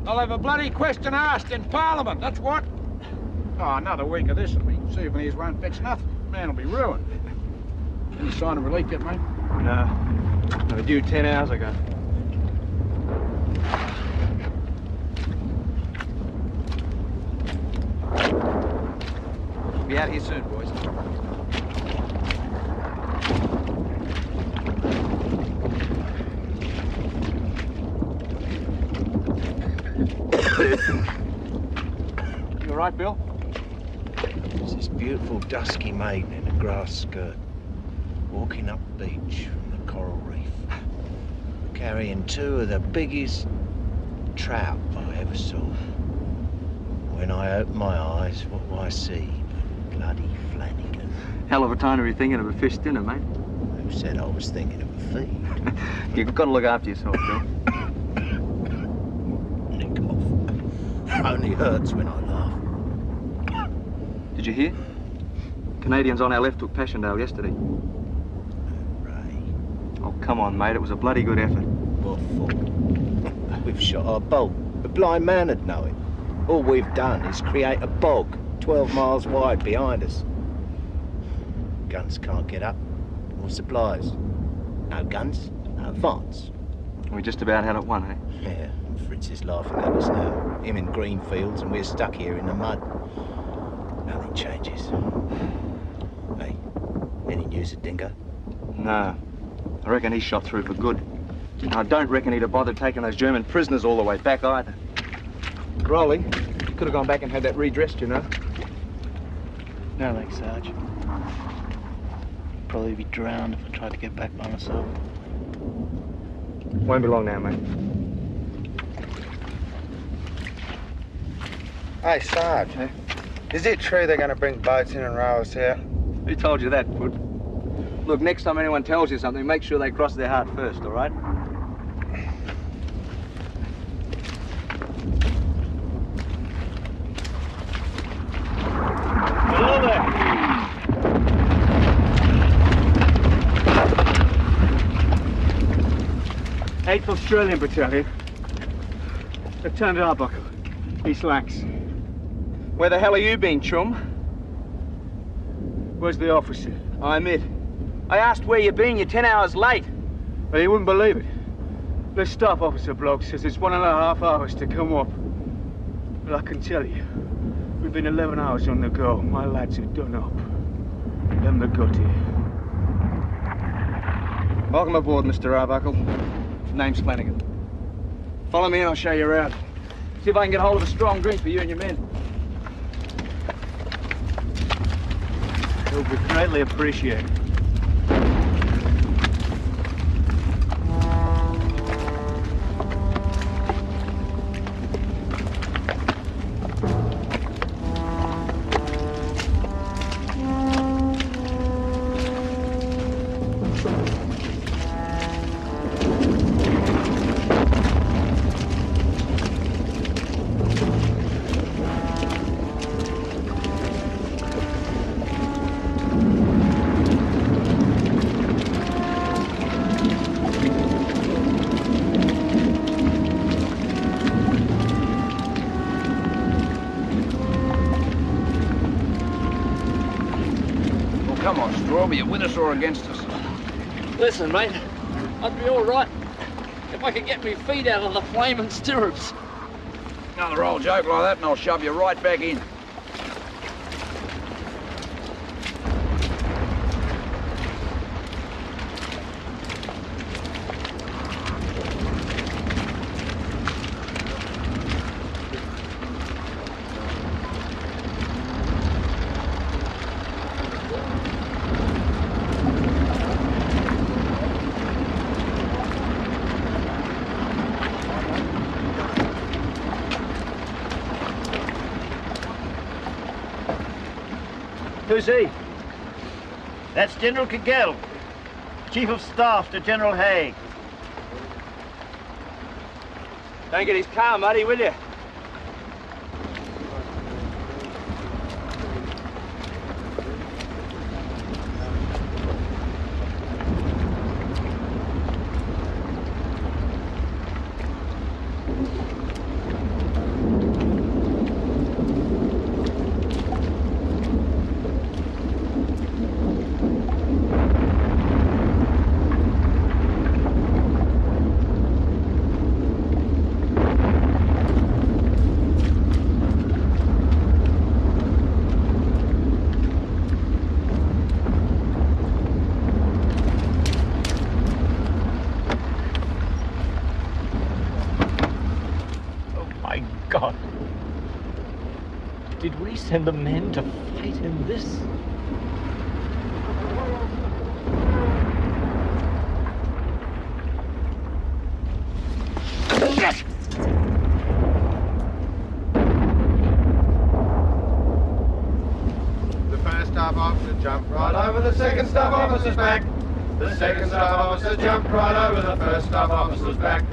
I'll have a bloody question asked in Parliament, that's what. Oh, another week of this and me souvenirs won't fetch nothing. Man will be ruined. Any sign of relief yet, mate? No. They were due 10 hours ago. Be out here soon, boys. You all right, Bill? There's this beautiful dusky maiden in a grass skirt, walking up the beach from the coral reef, carrying two of the biggest trout I ever saw. When I open my eyes, what do I see? Bloody Flanagan. Hell of a time to be thinking of a fish dinner, mate. Who said I was thinking of a feed? You've got to look after yourself, Bill. Nick off. Only hurts when I laugh. Did you hear? Canadians on our left took Passchendaele yesterday. Hooray. Oh, come on, mate. It was a bloody good effort. What for? We've shot our boat. A blind man would know it. All we've done is create a bog 12 miles wide behind us. Guns can't get up. Or supplies. No guns, no advance. We just about had it won, eh? Yeah, Fritz is laughing at us now. Him in green fields and we're stuck here in the mud. Nothing changes. Hey, any news of Dingo? No. I reckon he's shot through for good. And I don't reckon he'd have bothered taking those German prisoners all the way back either. Rolly could have gone back and had that redressed, you know. No thanks, Sarge. Probably be drowned if I tried to get back by myself. Won't be long now, mate. Hey, Sarge. Hey? Is it true they're going to bring boats in and row us here? Who told you that, Pud? Look, next time anyone tells you something, make sure they cross their heart first, all right? Hello there. 8th Australian Battalion. Lieutenant Arbuckle, East Lacs. Where the hell are you been, chum? Where's the officer? I'm it. I asked where you been. You're 10 hours late. Well, you wouldn't believe it. The staff officer bloke says it's 1.5 hours to come up. Well, I can tell you, we've been 11 hours on the go. My lads are done up. Them that got here. Welcome aboard, Mr. Arbuckle. Name's Flanagan. Follow me and I'll show you around. See if I can get hold of a strong drink for you and your men. It'll be greatly appreciated. Come on, Straw, are you with us or against us? Listen, mate, I'd be all right if I could get me feet out of the flaming stirrups. Another old joke like that and I'll shove you right back in. Who's he? That's General Kegel, Chief of Staff to General Haig. Don't get his car muddy, will you? Did we send the men to fight in this? The first staff officer jumped right over the second staff officer's back. The second staff officer jumped right over the first staff officer's back.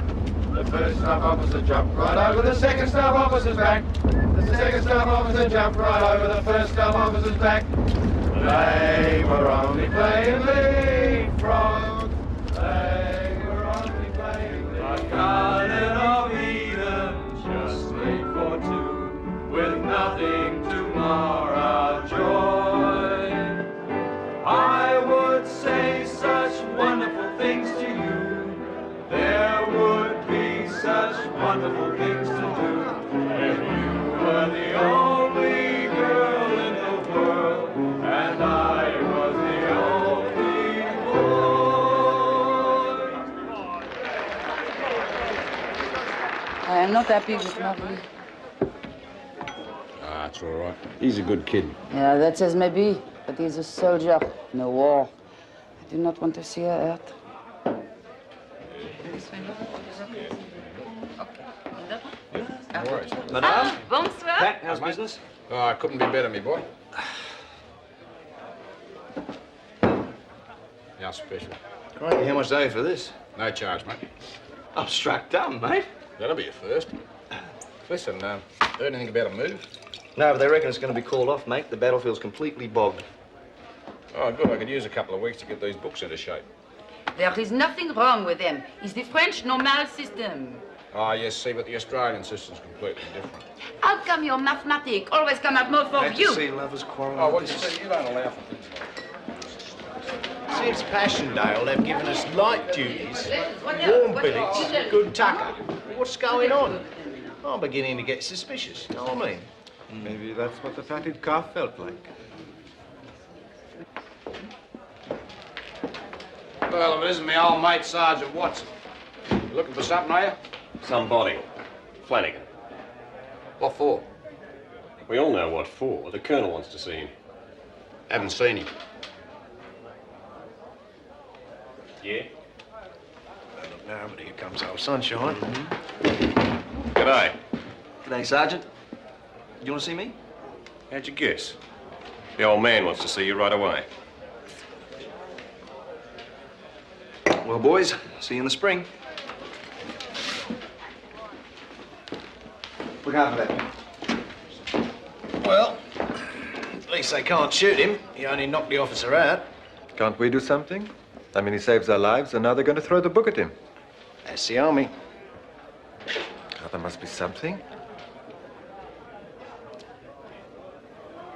The first staff officer jumped right over the second staff officer's back. The second staff officer jumped right over the first staff officer's back. They were only playing leapfrog. They were only playing leapfrog. Garden of Eden, just made for two, with nothing to mar our joy. I would say such wonderful things to you. There would be such wonderful things to do if you were the only girl in the world and I was the only boy. I am not happy with Marie. Ah, it's all right. He's a good kid. Yeah, that's as may be, but he's a soldier in a war. I do not want to see her hurt. No worries. Madame? Bonsoir. Pat, how's business? Oh, I couldn't be better, me boy. How special. Crikey, how much do you for this? No charge, mate. I'm struck dumb, mate. That'll be a first. Listen, heard anything about a move? No, but they reckon it's going to be called off, mate. The battlefield's completely bogged. Oh, good. I could use a couple of weeks to get these books into shape. There is nothing wrong with them. It's the French normal system. Ah, yes, see, but the Australian system's completely different. How come your mathematics always come out more for you? See lovers quarrel. Oh, what you see, you don't allow for things like that. Since Passchendaele, they've given us light duties, warm billets, good tucker. What's going on? I'm beginning to get suspicious, you know what I mean? Maybe that's what the fatted calf felt like. Well, if it isn't my old mate, Sergeant Watson. You looking for something, are you? Somebody. Flanagan. What for? We all know what for. The Colonel wants to see him. Haven't seen him. Yeah? Well, look now, but here comes old Sunshine. G'day. G'day, Sergeant. You want to see me? How'd you guess? The old man wants to see you right away. Well, boys, see you in the spring. Look out for that. Well, at least they can't shoot him. He only knocked the officer out. Can't we do something? I mean, he saves our lives, and now they're going to throw the book at him. That's the army. Oh, there must be something.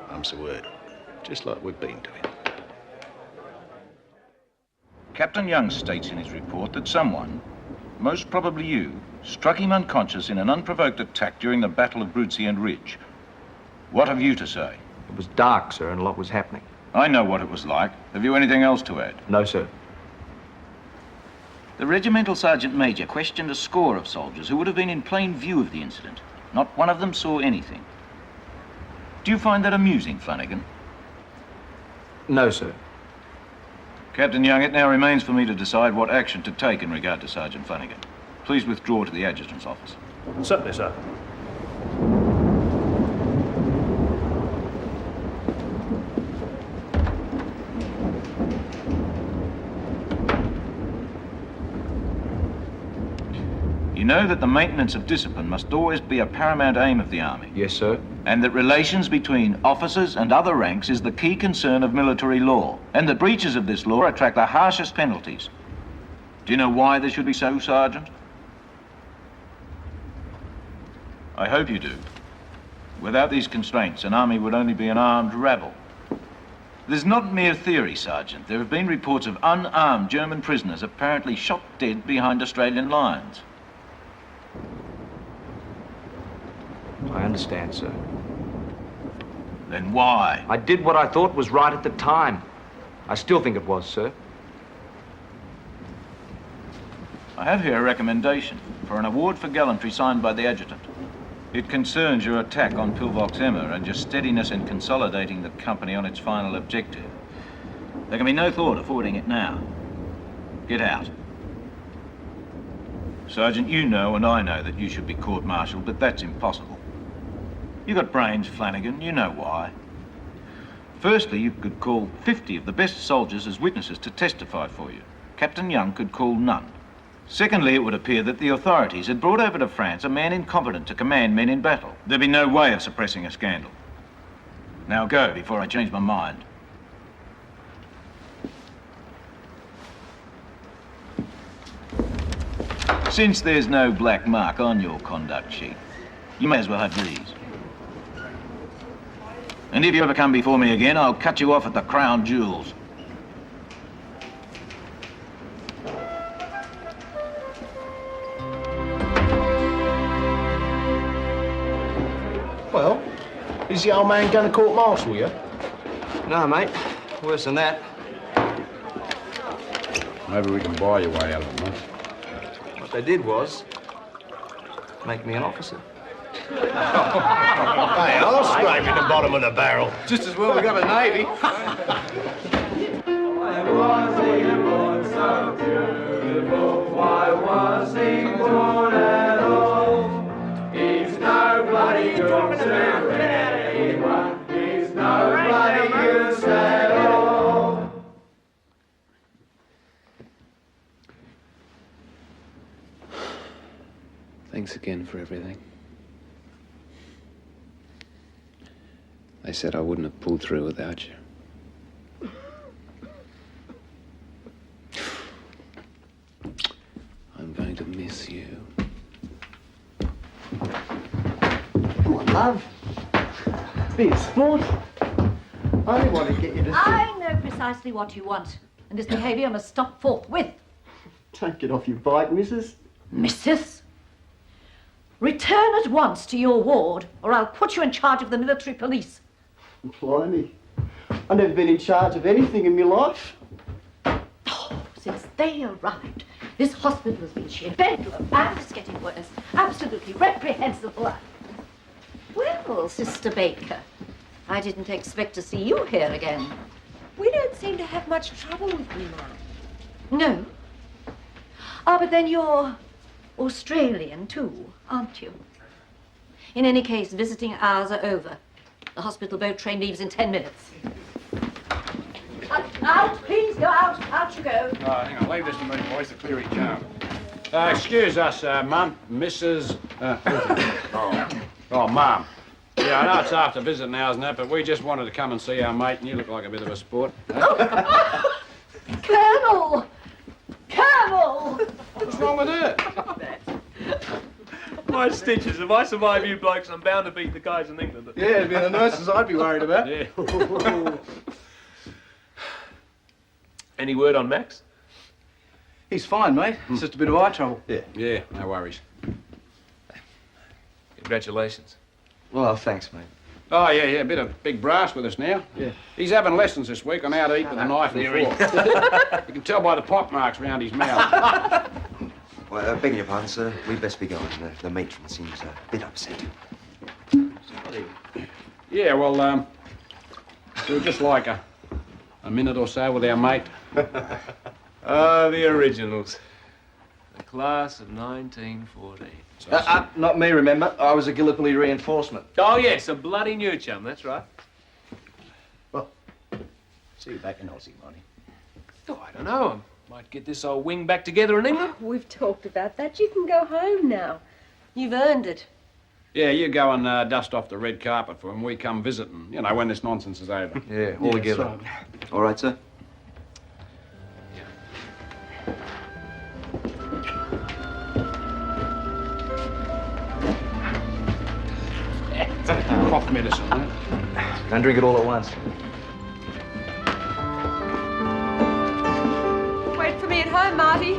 Mum's the word. Just like we've been doing. Captain Young states in his report that someone, most probably you, struck him unconscious in an unprovoked attack during the Battle of Nieppe Ridge. What have you to say? It was dark, sir, and a lot was happening. I know what it was like. Have you anything else to add? No, sir. The regimental sergeant major questioned a score of soldiers who would have been in plain view of the incident. Not one of them saw anything. Do you find that amusing, Flanagan? No, sir. Captain Young, it now remains for me to decide what action to take in regard to Sergeant Flanagan. Please withdraw to the adjutant's office. Certainly, sir. You know that the maintenance of discipline must always be a paramount aim of the Army. Yes, sir. And that relations between officers and other ranks is the key concern of military law, and that breaches of this law attract the harshest penalties. Do you know why this should be so, Sergeant? I hope you do. Without these constraints, an army would only be an armed rabble. This is not mere theory, Sergeant. There have been reports of unarmed German prisoners apparently shot dead behind Australian lines. I understand, sir. Then why? I did what I thought was right at the time. I still think it was, sir. I have here a recommendation for an award for gallantry signed by the adjutant. It concerns your attack on Pillbox Emma and your steadiness in consolidating the company on its final objective. There can be no thought of forwarding it now. Get out. Sergeant, you know and I know that you should be court-martialed, but that's impossible. You got brains, Flanagan, you know why. Firstly, you could call 50 of the best soldiers as witnesses to testify for you. Captain Young could call none. Secondly, it would appear that the authorities had brought over to France a man incompetent to command men in battle. There'd be no way of suppressing a scandal. Now go before I change my mind. Since there's no black mark on your conduct sheet, you may as well have these. And if you ever come before me again, I'll cut you off at the crown jewels. Well, is the old man going to court-martial you? No, mate. Worse than that. Maybe we can buy your way out of it, mate. What they did was make me an officer. Hey, I'll scrape in the bottom of the barrel. Just as well we got a navy. Why was he born so beautiful? Why was he born at all? He's no bloody use to anyone. He's no bloody use at all. Thanks again for everything. They said I wouldn't have pulled through without you. I'm going to miss you. Come on, love. Be a sport. I only want to get you to see. I know precisely what you want, and this behaviour must stop forthwith. Don't get off your bike, missus. Missus? Return at once to your ward, or I'll put you in charge of the military police. Blimey. I've never been in charge of anything in my life. Oh, since they arrived, this hospital has been sheer bedlam, and it's getting worse. Absolutely reprehensible. Well, Sister Baker, I didn't expect to see you here again. We don't seem to have much trouble with you, Mum. No? Ah, but then you're Australian too, aren't you? In any case, visiting hours are over. The hospital boat train leaves in 10 minutes. Out, please, go out. Out you go. Oh, hang on, leave this to me, boys, to clear each arm. Excuse us, Mum, Mrs. Mum. Yeah, I know it's after visiting hours and that, but we just wanted to come and see our mate, and you look like a bit of a sport. Colonel! Colonel! What's wrong with her? My stitches, if I survive you blokes, I'm bound to beat the guys in England. Yeah, it'd be the nurses I'd be worried about. Yeah. Any word on Max? He's fine, mate. It's just a bit of eye trouble. Yeah, no worries. Congratulations. Well, thanks, mate. Oh, yeah, a bit of big brass with us now. Yeah. He's having lessons this week on how to eat with a knife and fork. You can tell by the pock marks around his mouth. Well, begging your pardon, sir, we'd best be going. The matron seems a bit upset. Yeah, well, we'd just like a minute or so with our mate. The originals. The class of 1914. Not me, remember? I was a Gallipoli reinforcement. Oh, yes, a bloody new chum, that's right. Well, see you back in Aussie, Monty. Oh, I don't know. I might get this old wing back together in England. We've talked about that. You can go home now. You've earned it. Yeah, you go and dust off the red carpet for him. We come visiting, you know, when this nonsense is over. Yeah, all together. Right. All right, sir. Cough medicine, eh? Don't drink it all at once. Wait for me at home, Marty.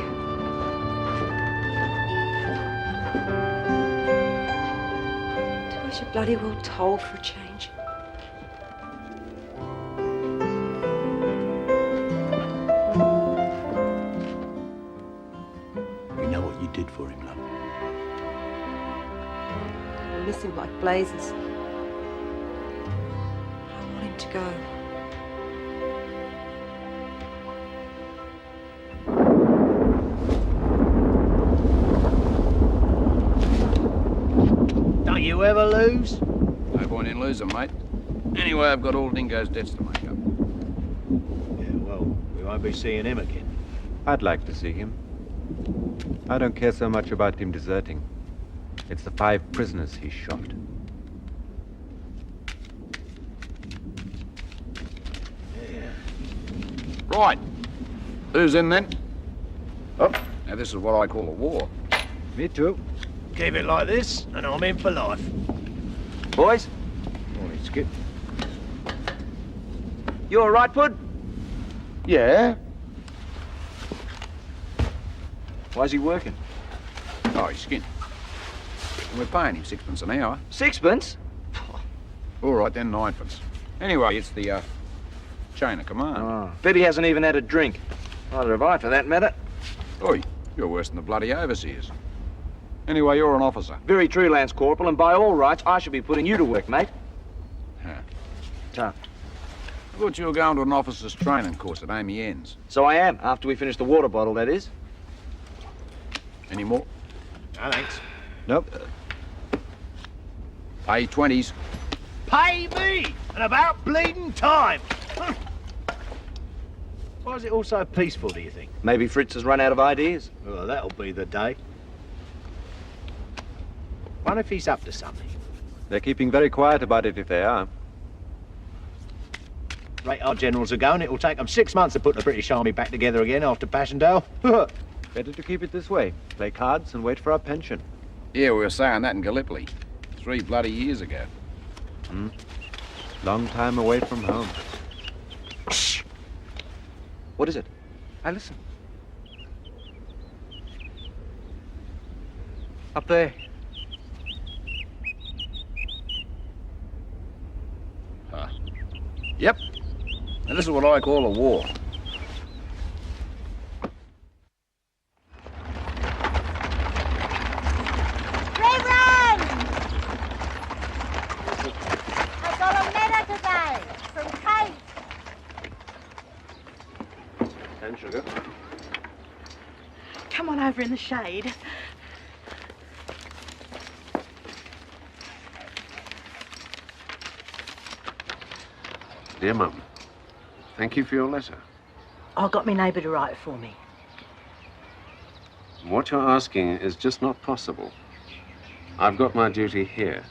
I should bloody well toll for a change. We know what you did for him, love. miss him like blazes. I want him to go. Don't you ever lose? No point in losing, mate. Anyway, I've got all Dingo's debts to make up. Yeah, well, we won't be seeing him again. I'd like to see him. I don't care so much about him deserting. It's the 5 prisoners he shot. Right. Who's in then? Oh, now this is what I call a war. Me too. Keep it like this, and I'm in for life. Boys, Morning, Skip. you all right, Pud? Yeah? Why's he working? Oh, he's skinned. And we're paying him 6pence an hour. 6pence? All right, then 9pence. Anyway, it's the chain of command. Oh. Bet he hasn't even had a drink. Neither have I, for that matter. Oi, you're worse than the bloody overseers. Anyway, you're an officer. Very true, Lance Corporal, and by all rights, I should be putting you to work, mate. Huh. Tough. I thought you were going to an officer's training course at Amiens. So I am, after we finish the water bottle, that is. Any more? No, thanks. Nope. Pay 20s. Pay me! And about bleeding time! Why is it all so peaceful, do you think? Maybe Fritz has run out of ideas. Well, that'll be the day. Wonder if he's up to something. They're keeping very quiet about it if they are. Rate our generals are going, it'll take them 6 months to put the British Army back together again after Passchendaele. Better to keep it this way. Play cards and wait for our pension. Yeah, we were saying that in Gallipoli 3 bloody years ago. Long time away from home. Shh! What is it? I listen. Up there. Yep. And this is what I call a war. Reverend! I got a letter today from Kate. And sugar. Come on over in the shade. Dear Mum, thank you for your letter. I got my neighbour to write it for me. What you're asking is just not possible. I've got my duty here.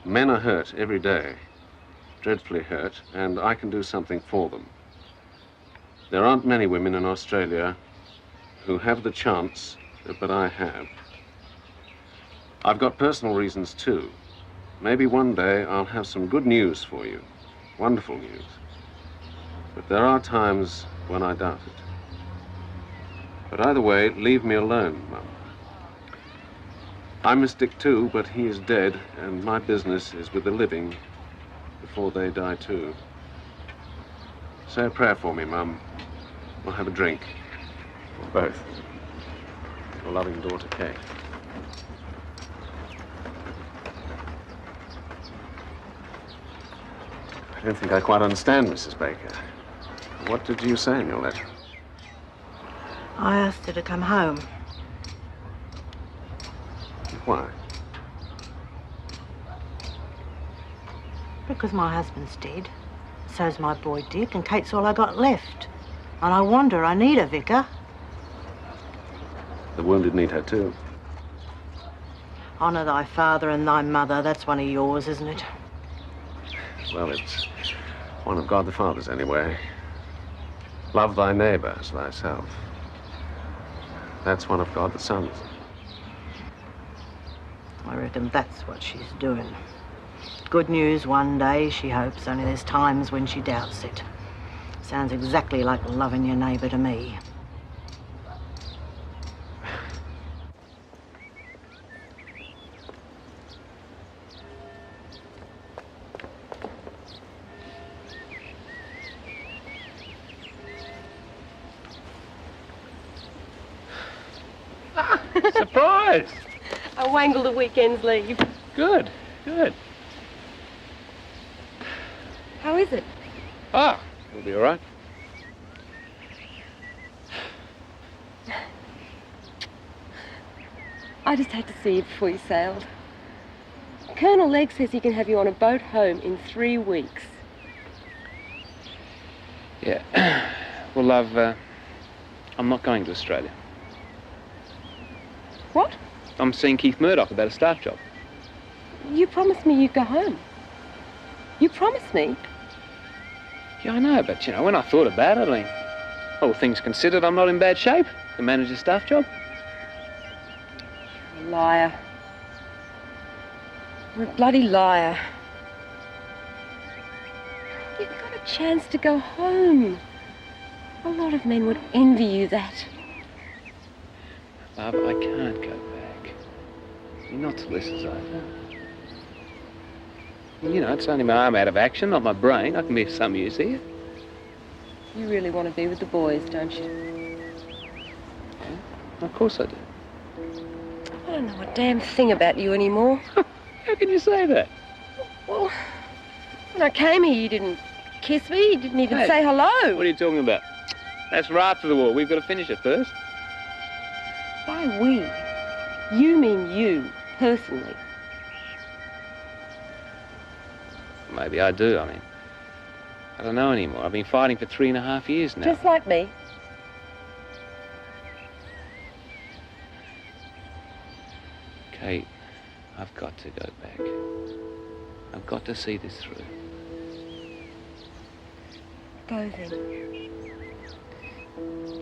Men are hurt every day, dreadfully hurt, and I can do something for them. There aren't many women in Australia who have the chance, but I have. I've got personal reasons too. Maybe one day I'll have some good news for you. Wonderful news. But there are times when I doubt it. But either way, leave me alone, Mum. I miss Dick too, but he is dead, and my business is with the living before they die too. Say a prayer for me, Mum. We'll have a drink. For both. Your loving daughter, Kate. I don't think I quite understand, Mrs. Baker. What did you say in your letter? I asked her to come home. Why? Because my husband's dead. So's my boy Dick, and Kate's all I got left. And I wonder, I need a vicar. The wounded need her too. Honour thy father and thy mother, that's one of yours, isn't it? Well, it's one of God the Father's anyway. Love thy neighbor as thyself. That's one of God the Son's. I reckon that's what she's doing. Good news one day, she hopes, only there's times when she doubts it. Sounds exactly like loving your neighbour to me. Surprise! I wangled the weekend's leave. Good, good. How is it? Ah, it'll be all right. I just had to see you before you sailed. Colonel Legg says he can have you on a boat home in 3 weeks. Yeah. Well, love, I'm not going to Australia. What? I'm seeing Keith Murdoch about a staff job. You promised me you'd go home. You promised me. Yeah, I know, but, you know, when I thought about it, I mean, all things considered, I'm not in bad shape to manage a staff job. You're a liar. You're a bloody liar. You've got a chance to go home. A lot of men would envy you that. Love, I can't go back. Not till this is over. You know, it's only my arm out of action, not my brain. I can be of some use here. You really want to be with the boys, don't you? Yeah, of course I do. I don't know a damn thing about you anymore. How can you say that? Well, when I came here, you didn't kiss me. You didn't even say hello. What are you talking about? That's right after the war. We've got to finish it first. By we, you mean you, personally. Maybe I do. I mean, I don't know anymore. I've been fighting for 3.5 years now. Just like me. Kate, I've got to go back. I've got to see this through. Go then.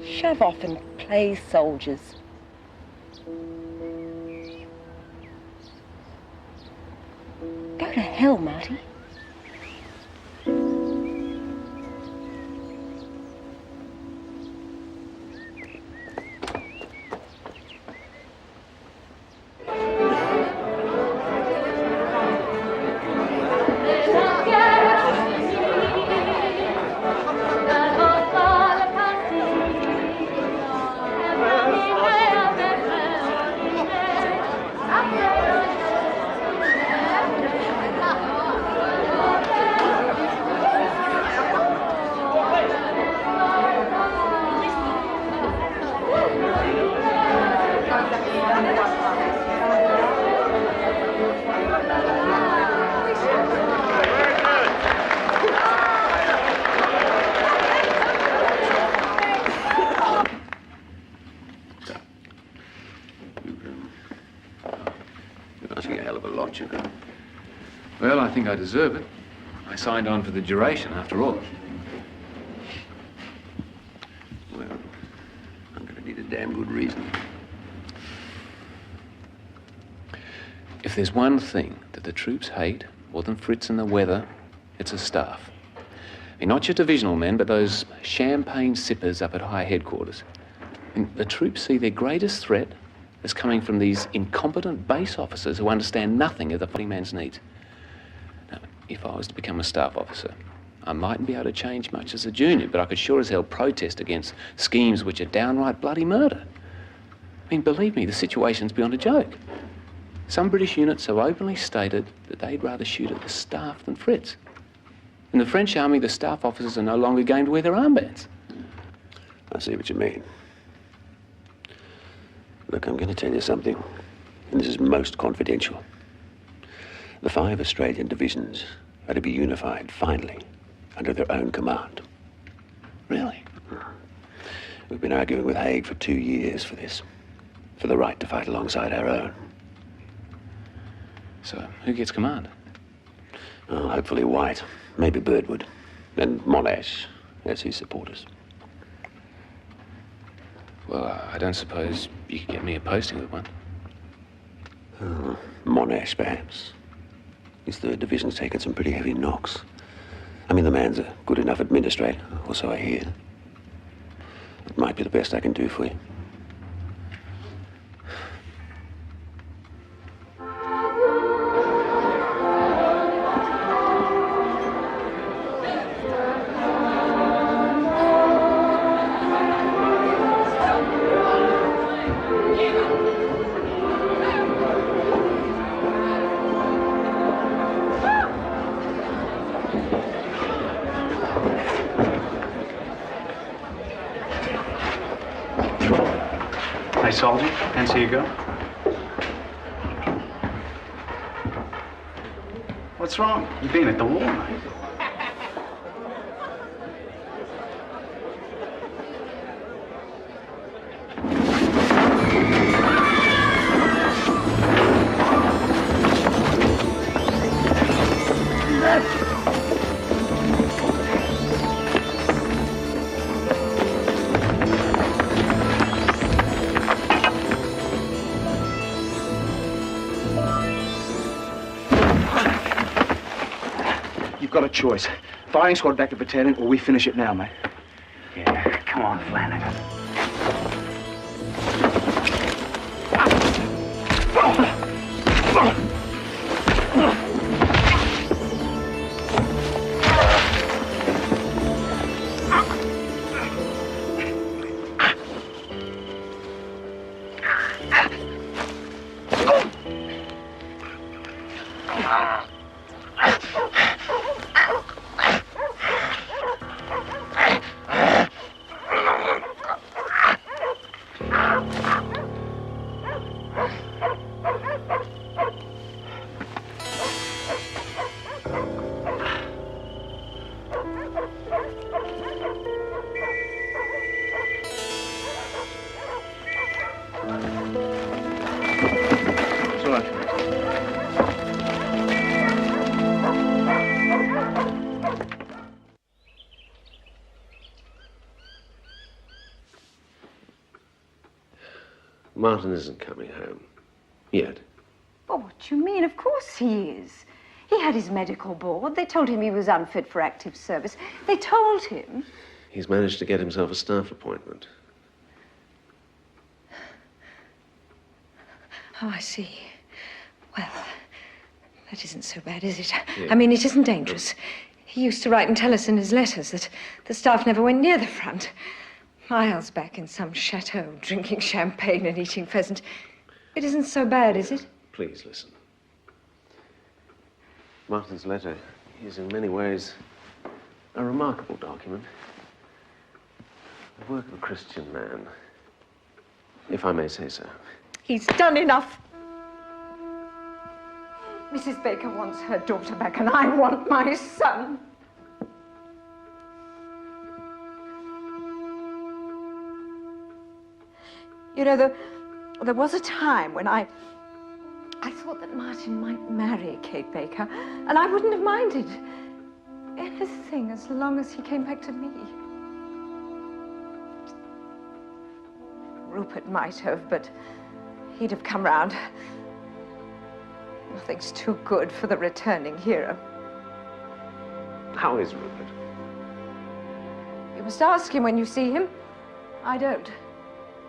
Shove off and play soldiers. Go to hell, Marty. Well, I think I deserve it. I signed on for the duration, after all. Well, I'm gonna need a damn good reason. If there's one thing that the troops hate more than Fritz and the weather, it's the staff. I mean, not your divisional men, but those champagne sippers up at high headquarters. And the troops see their greatest threat as coming from these incompetent base officers who understand nothing of the fighting man's needs. Now, if I was to become a staff officer, I mightn't be able to change much as a junior, but I could sure as hell protest against schemes which are downright bloody murder. I mean, believe me, the situation's beyond a joke. Some British units have openly stated that they'd rather shoot at the staff than Fritz. In the French army, the staff officers are no longer going to wear their armbands. I see what you mean. Look, I'm going to tell you something, and this is most confidential. The 5 Australian divisions are to be unified, finally, under their own command. Really? We've been arguing with Haig for 2 years for this, for the right to fight alongside our own. So, who gets command? Oh, hopefully White, maybe Birdwood, and Monash as his supporters. Well, I don't suppose you could get me a posting with one. Monash, perhaps. His 3rd Division's taken some pretty heavy knocks. I mean, the man's a good enough administrator, or so I hear. It might be the best I can do for you. Hey, soldier, fancy you go? What's wrong? You've been at the war, mate. You've got a choice. Firing squad back to battalion, or we finish it now, mate. Yeah, come on, Flanagan. Martin isn't coming home. Yet. Oh, what do you mean? Of course he is. He had his medical board. They told him he was unfit for active service. They told him. He's managed to get himself a staff appointment. Oh, I see. Well, that isn't so bad, is it? Yeah. I mean, it isn't dangerous. He used to write and tell us in his letters that the staff never went near the front. Miles back in some chateau, drinking champagne and eating pheasant. It isn't so bad, is it? Please listen. Martin's letter is in many ways a remarkable document. The work of a Christian man, if I may say so. He's done enough. Mrs. Baker wants her daughter back, and I want my son. You know, there was a time when I thought that Martin might marry Kate Baker, and I wouldn't have minded anything as long as he came back to me. Rupert might have, but he'd have come round. Nothing's too good for the returning hero. How is Rupert? You must ask him when you see him. I don't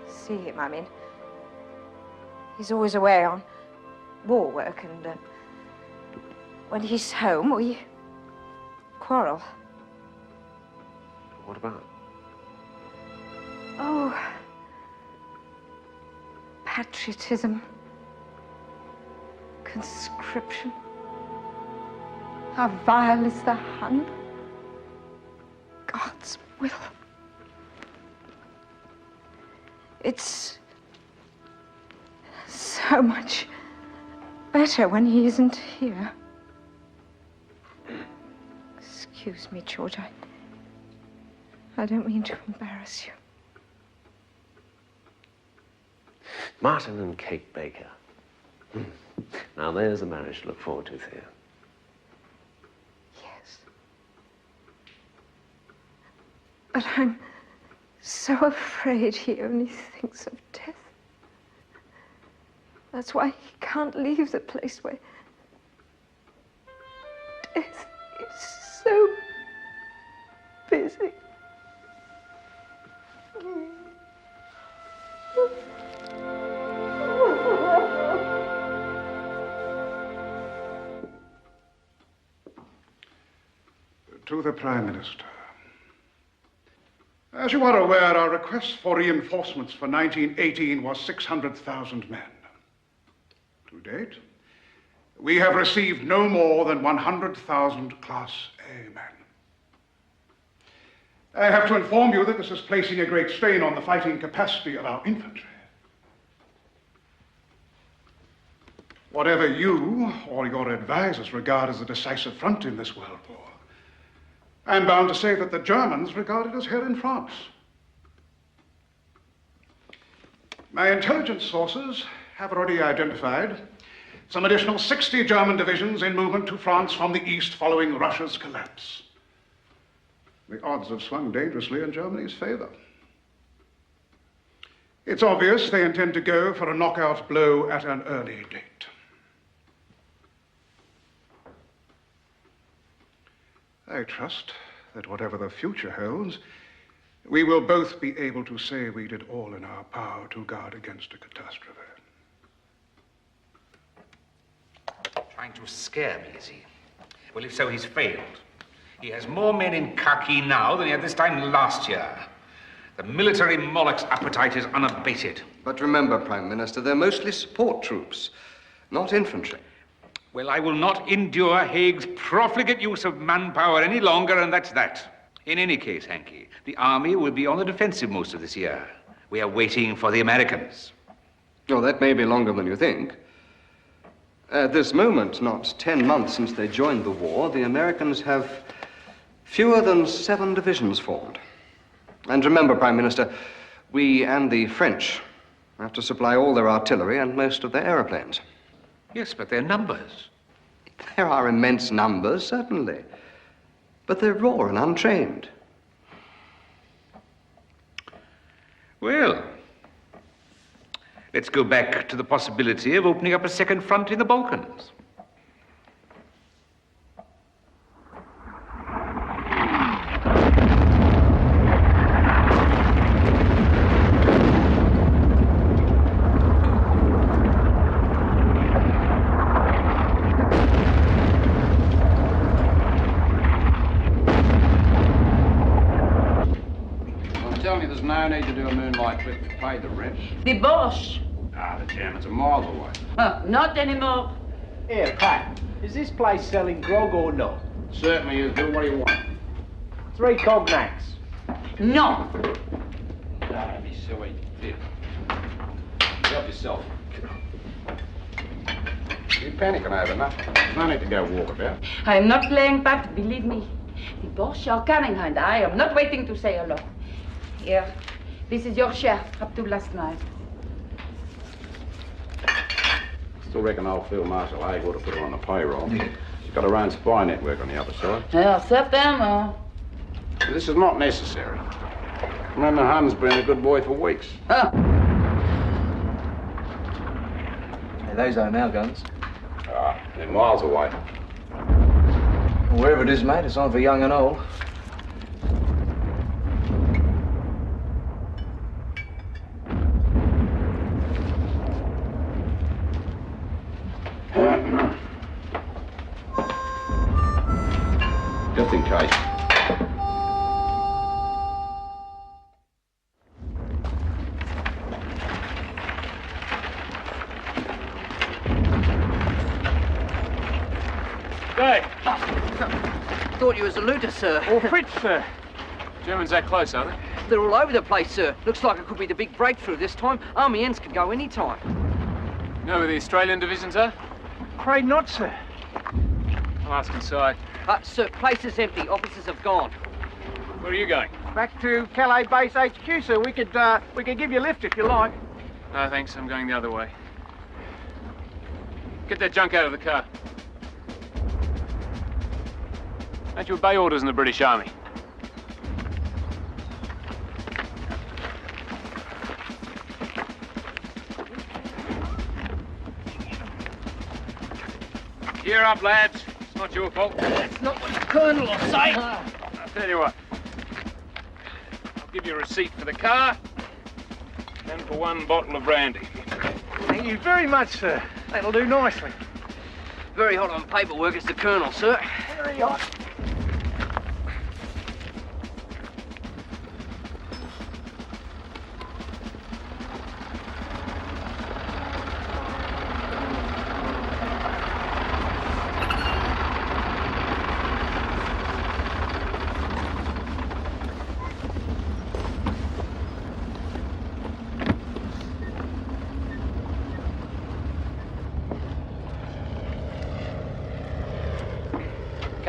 see him, I mean. He's always away on war work, and when he's home, we quarrel. What about? Oh, patriotism, conscription. How vile is the Hun? God's will. It's so much better when he isn't here. Excuse me, George. I don't mean to embarrass you. Martin and Kate Baker. Now there's a marriage to look forward to, Thea. Yes. But I'm so afraid he only thinks of death. That's why he can't leave the place where death is so busy. To the Prime Minister. As you are aware, our request for reinforcements for 1918 was 600,000 men. To date, we have received no more than 100,000 Class A men. I have to inform you that this is placing a great strain on the fighting capacity of our infantry. whatever you or your advisors regard as a decisive front in this world war, I'm bound to say that the Germans regard it as here in France. My intelligence sources have already identified some additional 60 German divisions in movement to France from the east following Russia's collapse. The odds have swung dangerously in Germany's favor. It's obvious they intend to go for a knockout blow at an early date. I trust that whatever the future holds, we will both be able to say we did all in our power to guard against a catastrophe. Trying to scare me, is he? Well, if so, he's failed. He has more men in khaki now than he had this time last year. The military monarch's appetite is unabated. But remember, Prime Minister, they're mostly support troops, not infantry. Well, I will not endure Haig's profligate use of manpower any longer, and that's that. In any case, Hanky, the army will be on the defensive most of this year. We are waiting for the Americans. Oh, that may be longer than you think. At this moment, not 10 months since they joined the war, the Americans have fewer than 7 divisions formed. And remember, Prime Minister, we and the French have to supply all their artillery and most of their aeroplanes. Yes, but their numbers. There are immense numbers, certainly. But they're raw and untrained. Well, let's go back to the possibility of opening up a second front in the Balkans. There's no need to do a moonlight trip to pay the rent. The Bosch. Ah, the Germans are miles away. Not anymore. Here, Pat, is this place selling grog or not? Certainly is. Do what do you want? 3 cognacs. No. Don't be silly. Here. Help yourself. You're panicking over nothing. There's no need to go walk about. I am not playing Pat, believe me. The Bosch are coming, and I am not waiting to say hello. Here, this is your share up to last night. Still reckon old Field Marshal Haig ought to put her on the payroll. Yeah. She's got her own spy network on the other side. Yeah, certainement. This is not necessary. Remember, Hun's been a good boy for weeks. Hey, those aren't our guns. Ah, they're miles away. Wherever it is, mate, it's on for young and old. Just in case. Hey! Thought you was a looter, sir. Or Fritz, sir. Germans that close, are they? They're all over the place, sir. Looks like it could be the big breakthrough this time. Amiens could go any time. You know where the Australian divisions are? Afraid not, sir. I'll ask inside. Sir, place is empty. Officers have gone. Where are you going? Back to Calais Base HQ, sir. We could give you a lift if you like. No, thanks. I'm going the other way. Get that junk out of the car. Don't you obey orders in the British Army? Gear up, lads. It's not your fault. That's not what the Colonel will say. I'll tell you what. I'll give you a receipt for the car and for 1 bottle of brandy. Thank you very much, sir. That'll do nicely. Very hot on paperwork is the Colonel, sir. Very hot.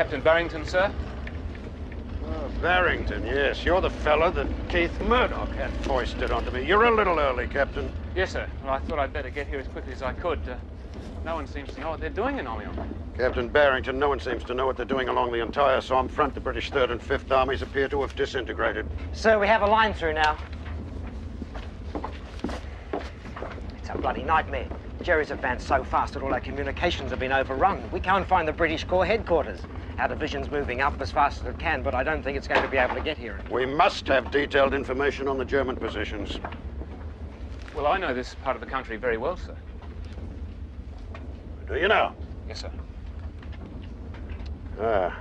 Captain Barrington, sir. Oh, Barrington, yes. You're the fella that Keith Murdoch had foisted onto me. You're a little early, Captain. Yes, sir. Well, I thought I'd better get here as quickly as I could. No one seems to know what they're doing in Amiens. Captain Barrington, no one seems to know what they're doing along the entire Somme front. The British 3rd and 5th Armies appear to have disintegrated. Sir, we have a line through now. It's a bloody nightmare. Jerry's advanced so fast that all our communications have been overrun. We can't find the British Corps headquarters. Our division's moving up as fast as it can, but I don't think it's going to be able to get here. We must have detailed information on the German positions. Well, I know this part of the country very well, sir. Do you now? Yes, sir. Ah,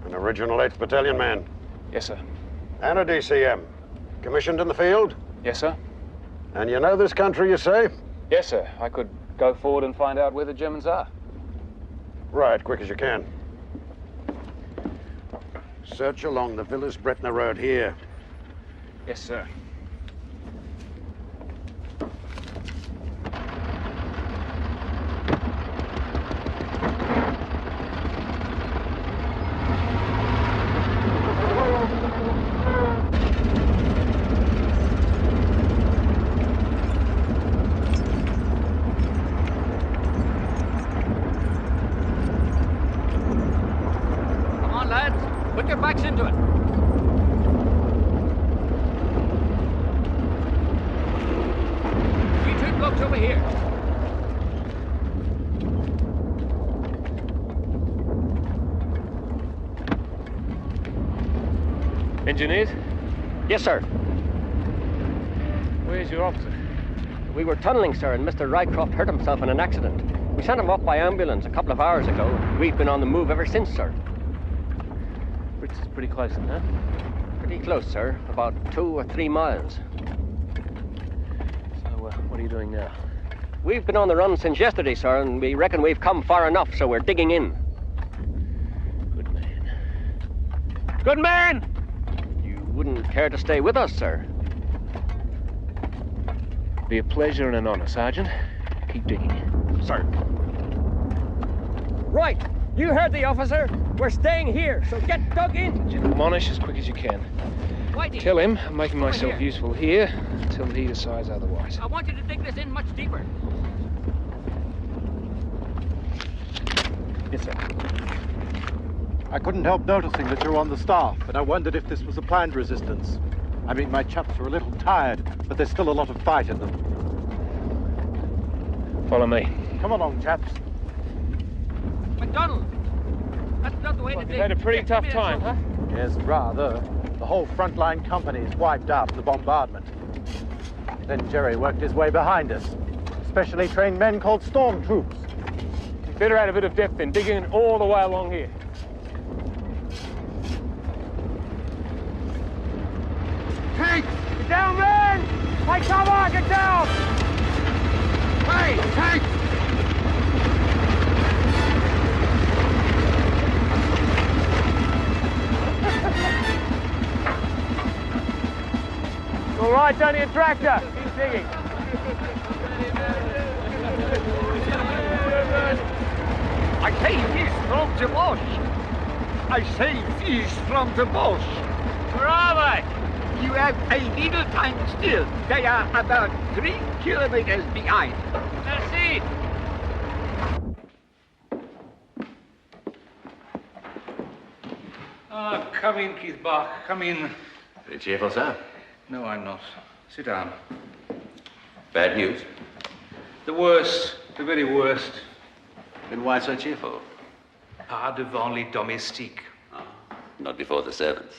an original 8th Battalion man. Yes, sir. And a DCM. Commissioned in the field? Yes, sir. And you know this country, you say? Yes, sir. I could go forward and find out where the Germans are. Right, quick as you can. Search along the Villers-Bretna Road here. Yes, sir. Put your backs into it. You two blokes over here. Engineers? Yes, sir. Where's your officer? We were tunneling, sir, and Mr. Rycroft hurt himself in an accident. We sent him off by ambulance a couple of hours ago. We've been on the move ever since, sir. Fritz is pretty close, huh? Pretty close, sir. About 2 or 3 miles. So, what are you doing now? We've been on the run since yesterday, sir, and we reckon we've come far enough, so we're digging in. Good man. Good man! You wouldn't care to stay with us, sir? Be a pleasure and an honor, Sergeant. Keep digging. Sir. Right. You heard the officer. We're staying here, so get dug in. Admonish as quick as you can. Whitey. Tell him I'm making myself useful here until he decides otherwise. I want you to dig this in much deeper. Yes, sir. I couldn't help noticing that you're on the staff, and I wondered if this was a planned resistance. I mean, my chaps are a little tired, but there's still a lot of fight in them. Follow me. Come along, chaps. MacDonald! That's not the way to dig. You've had a pretty tough time, huh? Yes, rather. The whole frontline company is wiped out in the bombardment. Then Jerry worked his way behind us. Specially trained men called storm troops. You better add a bit of depth in, digging all the way along here. Tank! Get down, man! Hey, come on, get down! Hey, tank! All right, Danny, a tractor. Keep digging. I say he's from the bush. I say he's from the bush. Where are they? You have a little time still. They are about 3 kilometers behind. That's it. Ah, come in, Keith Bach. Come in. Very cheerful, sir. No, I'm not. Sit down. Bad news? The worst. The very worst. Then why so cheerful? Pas devant les domestiques. Not before the servants.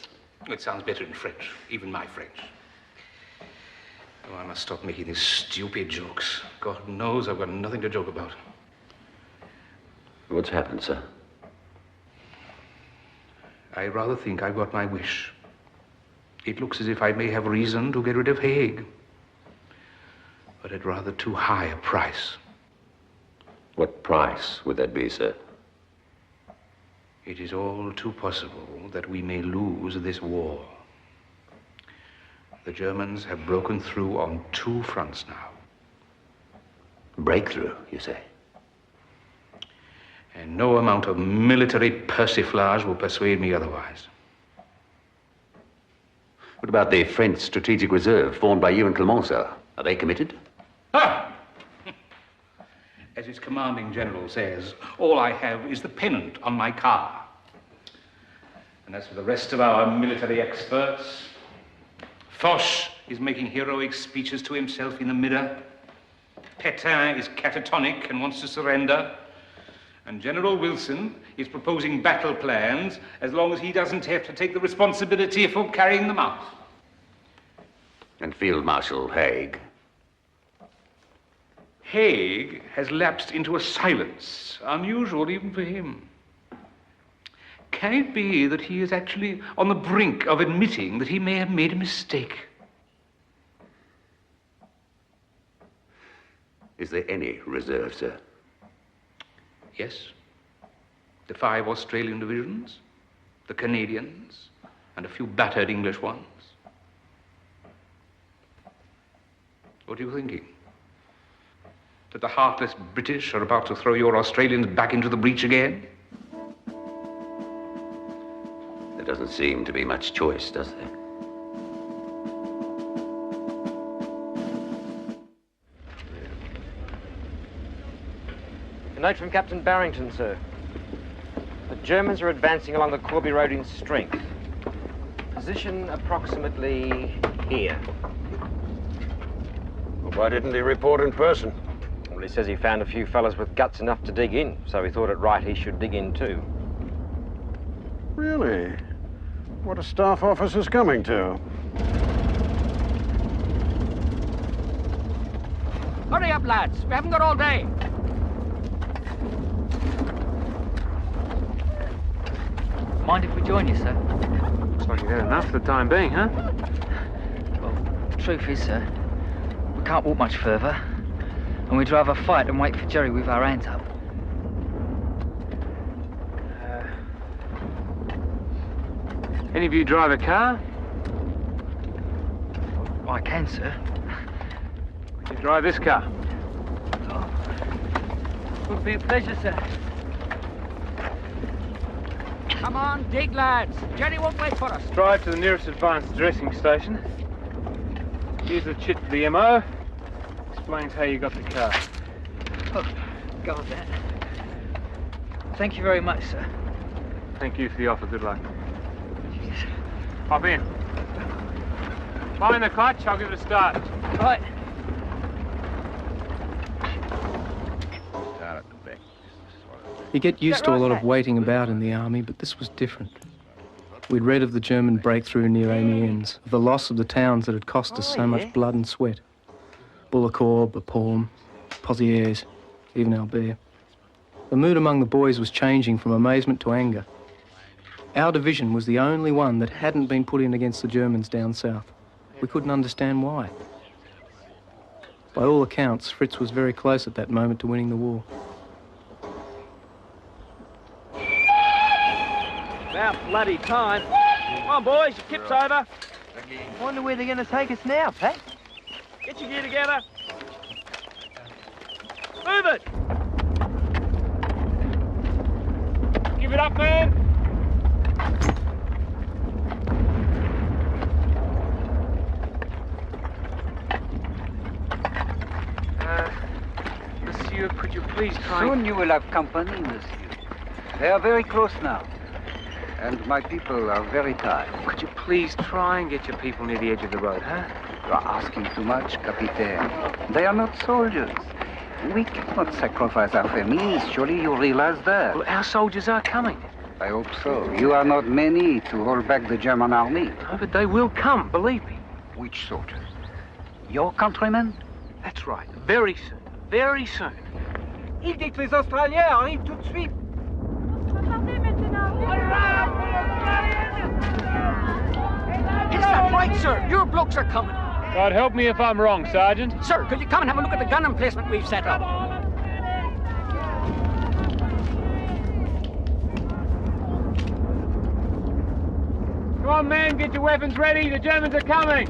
It sounds better in French, even my French. Oh, I must stop making these stupid jokes. God knows I've got nothing to joke about. What's happened, sir? I rather think I've got my wish. It looks as if I may have reason to get rid of Haig. But at rather too high a price. What price would that be, sir? It is all too possible that we may lose this war. The Germans have broken through on 2 fronts now. Breakthrough, you say? And no amount of military persiflage will persuade me otherwise. What about the French strategic reserve formed by you and Clement, sir? Are they committed? Ah! As its commanding general says, all I have is the pennant on my car. And as for the rest of our military experts, Foch is making heroic speeches to himself in the mirror. Pétain is catatonic and wants to surrender. And General Wilson is proposing battle plans as long as he doesn't have to take the responsibility for carrying them out. And Field Marshal Haig? Haig has lapsed into a silence, unusual even for him. Can it be that he is actually on the brink of admitting that he may have made a mistake? Is there any reserve, sir? Yes. The 5 Australian divisions, the Canadians, and a few battered English ones. What are you thinking? That the heartless British are about to throw your Australians back into the breach again? There doesn't seem to be much choice, does there? A note from Captain Barrington, sir. The Germans are advancing along the Corby Road in strength. Position approximately here. Well, why didn't he report in person? Well, he says he found a few fellas with guts enough to dig in, so he thought it right he should dig in too. Really? What are staff officers coming to? Hurry up, lads. We haven't got all day. Mind if we join you, sir? Looks like you've had enough for the time being, huh? Well, the truth is, sir, we can't walk much further, and we'd rather fight and wait for Jerry with our hands up. Any of you drive a car? I can, sir. You drive this car. Would be a pleasure, sir. Come on, dig, lads. Jerry won't wait for us. Drive to the nearest advanced dressing station. Here's the chit for the MO. Explains how you got the car. Oh, God, that. Thank you very much, sir. Thank you for the offer. Good luck. Hop in. Find the clutch. I'll give it a start. Right. Start at the back. You get used to a lot of waiting about in the army, but this was different. We'd read of the German breakthrough near Amiens, of the loss of the towns that had cost us so much blood and sweat. Bullecourt, Bapaume, Pozières, even Albert. The mood among the boys was changing from amazement to anger. Our division was the only one that hadn't been put in against the Germans down south. We couldn't understand why. By all accounts, Fritz was very close at that moment to winning the war. About bloody time. Come on, boys, your kip's over. Wonder where they're going to take us now, Pat. Get your gear together. Move it. Give it up, man. Monsieur, could you please try... Soon you will have company, monsieur. They are very close now. And my people are very tired. Could you please try and get your people near the edge of the road, huh? You are asking too much, Capitaine. They are not soldiers. We cannot sacrifice our families. Surely you realize that. Well, our soldiers are coming. I hope so. You are not many to hold back the German army. No, but they will come, believe me. Which soldiers? Your countrymen? That's right. Very soon. Very soon. Il dit que les Australiens arrivent tout de suite. Is that right, sir? Your blokes are coming. God help me if I'm wrong, Sergeant. Sir, could you come and have a look at the gun emplacement we've set up? Come on, men, get your weapons ready. The Germans are coming.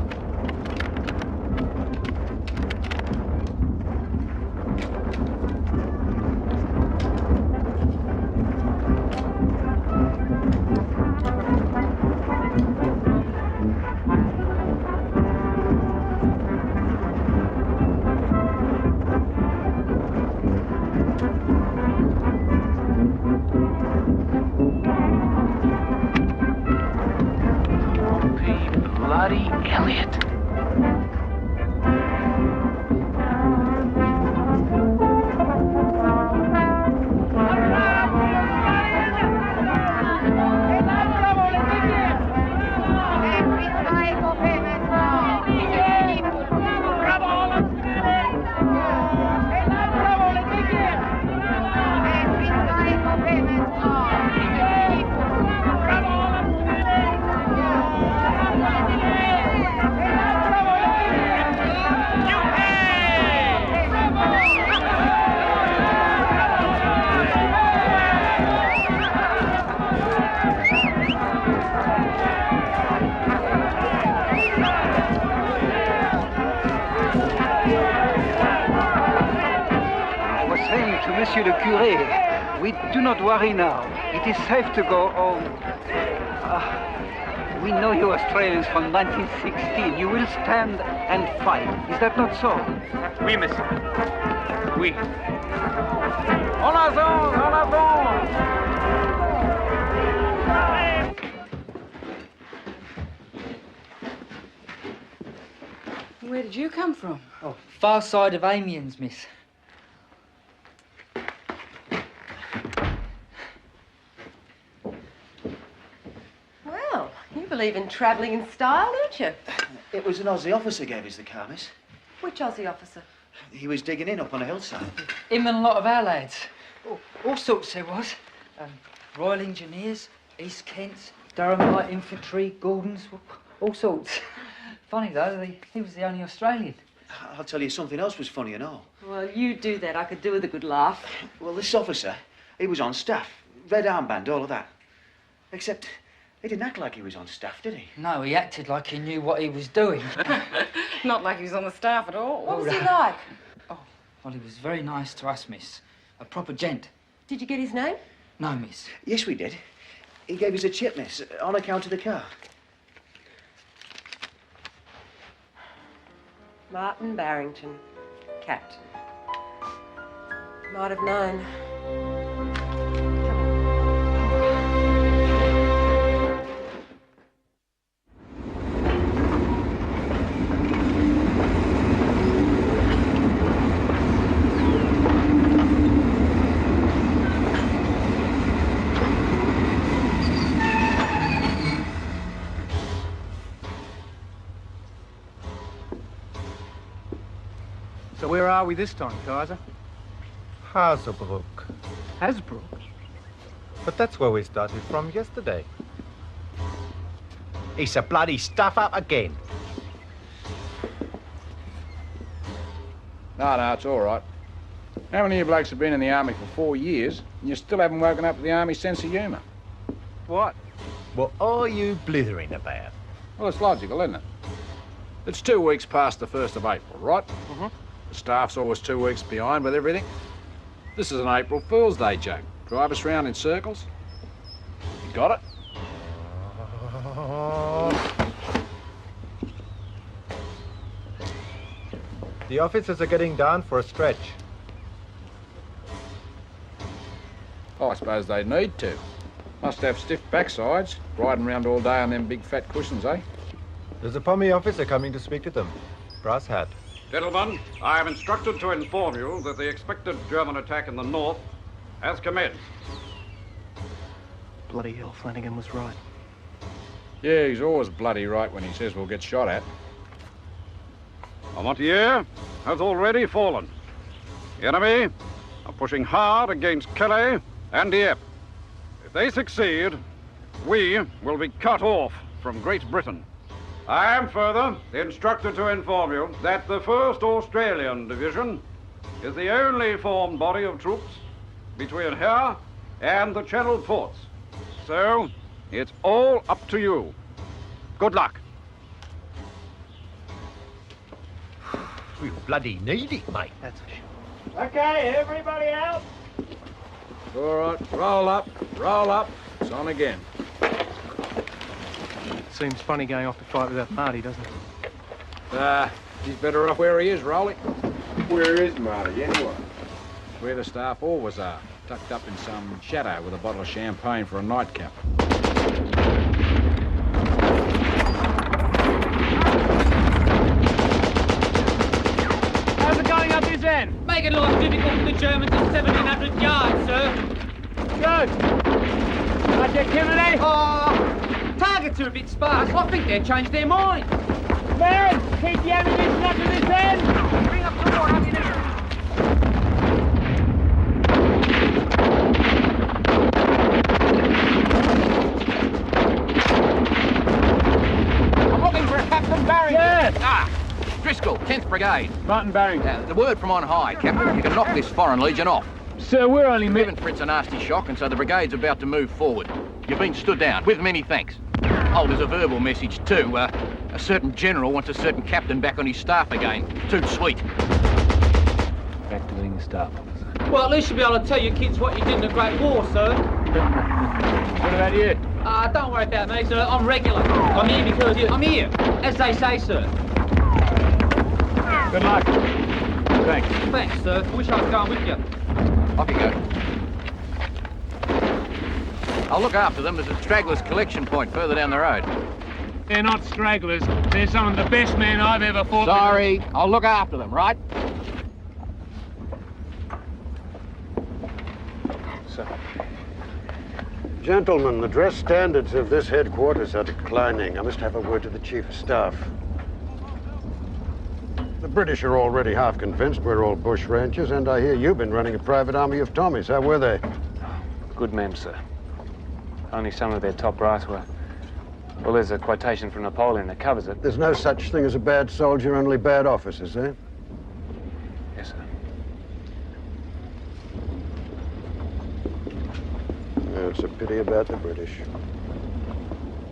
to Monsieur le Curé. We do not worry now. It is safe to go home. We know you Australians from 1916. You will stand and fight. Is that not so? Oui, monsieur. Oui. En avant, en avant! Where did you come from? Oh, far side of Amiens, miss. Well, you believe in travelling in style, don't you? It was an Aussie officer gave us the car, miss. Which Aussie officer? He was digging in up on a hillside. Him and a lot of our lads. All sorts there was. Royal Engineers, East Kents, Durham Light Infantry, Gordons, all sorts. Funny though, he was the only Australian. I'll tell you, something else was funny and all. Well, you do that. I could do with a good laugh. Well, this officer, he was on staff. Red armband, all of that. Except he didn't act like he was on staff, did he? No, he acted like he knew what he was doing. Not like he was on the staff at all. What was he no. like? Well, he was very nice to us, miss. A proper gent. Did you get his name? No, miss. Yes, we did. He gave us a chip, miss, on account of the car. Martin Barrington, Captain. Might have known. So where are we this time, Kaiser? Hazebrouk. Hazebrouk? But that's where we started from yesterday. It's a bloody stuff up again. No, it's all right. How many of you blokes have been in the army for 4 years and you still haven't woken up to the army's sense of humour? What? What are you blithering about? Well, it's logical, isn't it? It's 2 weeks past the 1st of April, right? Mm-hmm. The staff's always 2 weeks behind with everything. This is an April Fool's Day joke. Drive us round in circles. You got it? The officers are getting down for a stretch. Oh, I suppose they need to. Must have stiff backsides, riding round all day on them big fat cushions, eh? There's a Pommy officer coming to speak to them. Brass hat. Gentlemen, I am instructed to inform you that the expected German attack in the north has commenced. Bloody hell, Flanagan was right. Yeah, he's always bloody right when he says we'll get shot at. Armentières has already fallen. The enemy are pushing hard against Calais and Dieppe. If they succeed, we will be cut off from Great Britain. I am further instructed to inform you that the 1st Australian Division is the only formed body of troops between here and the Channel ports. So, it's all up to you. Good luck. We bloody need it, mate. That's a shame. Okay, everybody out. All right, roll up. It's on again. Seems funny going off to fight with that party, doesn't it? He's better off where he is, Rolly. Where is Marty, anyway? Where the staff always are, tucked up in some shadow with a bottle of champagne for a nightcap. How's it going up this end? Making life difficult for the Germans at 1,700 yards, sir. Good. Objectivity? Targets are a bit sparse. I think they've changed their mind. Men, keep the ammunition up to this end. Bring up some more ammunition. I'm looking for a Captain Barrington. Ah, Driscoll, 10th Brigade. Martin Barrington. The word from on high, Captain. You can knock this foreign legion off. Sir, we're only Living Fritz a nasty shock, and so the brigade's about to move forward. You've been stood down, with many thanks. Oh, there's a verbal message too. A certain general wants a certain captain back on his staff again. Too sweet. Back to being a staff officer. Well, at least you'll be able to tell your kids what you did in the Great War, sir. What about you? Don't worry about me, sir. I'm regular. I'm here because I'm here, as they say, sir. Good luck. Thanks. Thanks, sir. Wish I was going with you. Off you go. I'll look after them. There's a stragglers collection point further down the road. They're not stragglers. They're some of the best men I've ever fought with. Sorry, I'll look after them, right? So. Gentlemen, the dress standards of this headquarters are declining. I must have a word to the Chief of Staff. The British are already half convinced we're all bush rangers, and I hear you've been running a private army of Tommies. How were they? Good men, sir. Only some of their top brass were. Well, there's a quotation from Napoleon that covers it. There's no such thing as a bad soldier, only bad officers, eh? Yes, sir. Yeah, it's a pity about the British.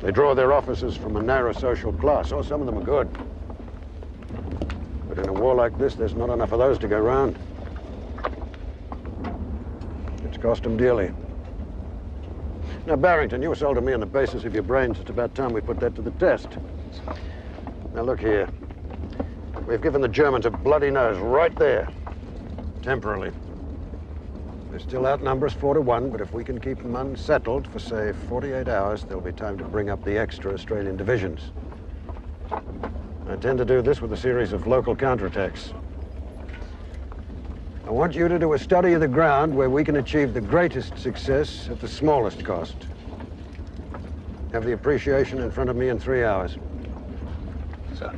They draw their officers from a narrow social class. Oh, some of them are good. But in a war like this, there's not enough of those to go round. It's cost them dearly. Now, Barrington, you were sold to me on the basis of your brains. It's about time we put that to the test. Now, look here. We've given the Germans a bloody nose right there. Temporarily. They still outnumber us 4-1, but if we can keep them unsettled for, say, 48 hours, there'll be time to bring up the extra Australian divisions. I intend to do this with a series of local counterattacks. I want you to do a study of the ground where we can achieve the greatest success at the smallest cost. Have the appreciation in front of me in 3 hours. Sir.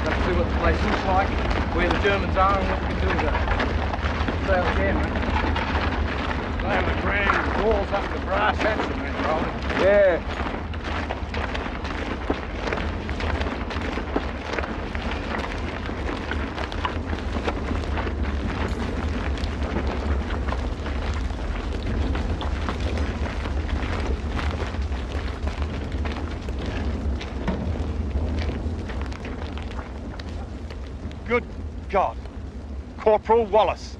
Let's see what the place looks like, where the Germans are, and what we can do with it. Sail again, man. Slam the grand walls up the brass hats and then rolling. Yeah. Good God. Corporal Wallace.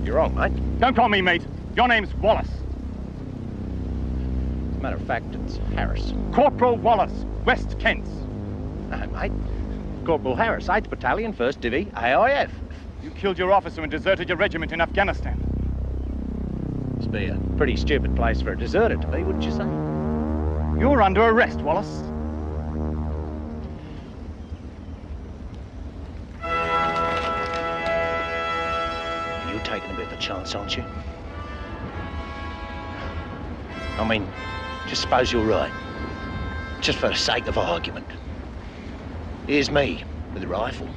You're wrong, mate. Don't call me mate. Your name's Wallace. As a matter of fact, it's Harris. Corporal Wallace, West Kent. No, mate. Corporal Harris, 8th Battalion, 1st Divvy, AIF. You killed your officer and deserted your regiment in Afghanistan. Must be a pretty stupid place for a deserter to be, wouldn't you say? You're under arrest, Wallace. You're taking a bit of a chance, aren't you? I mean, just suppose you're right. Just for the sake of argument. Here's me with a rifle.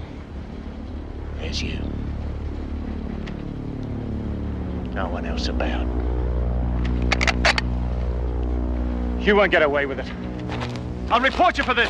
There's you. No one else about. You won't get away with it. I'll report you for this.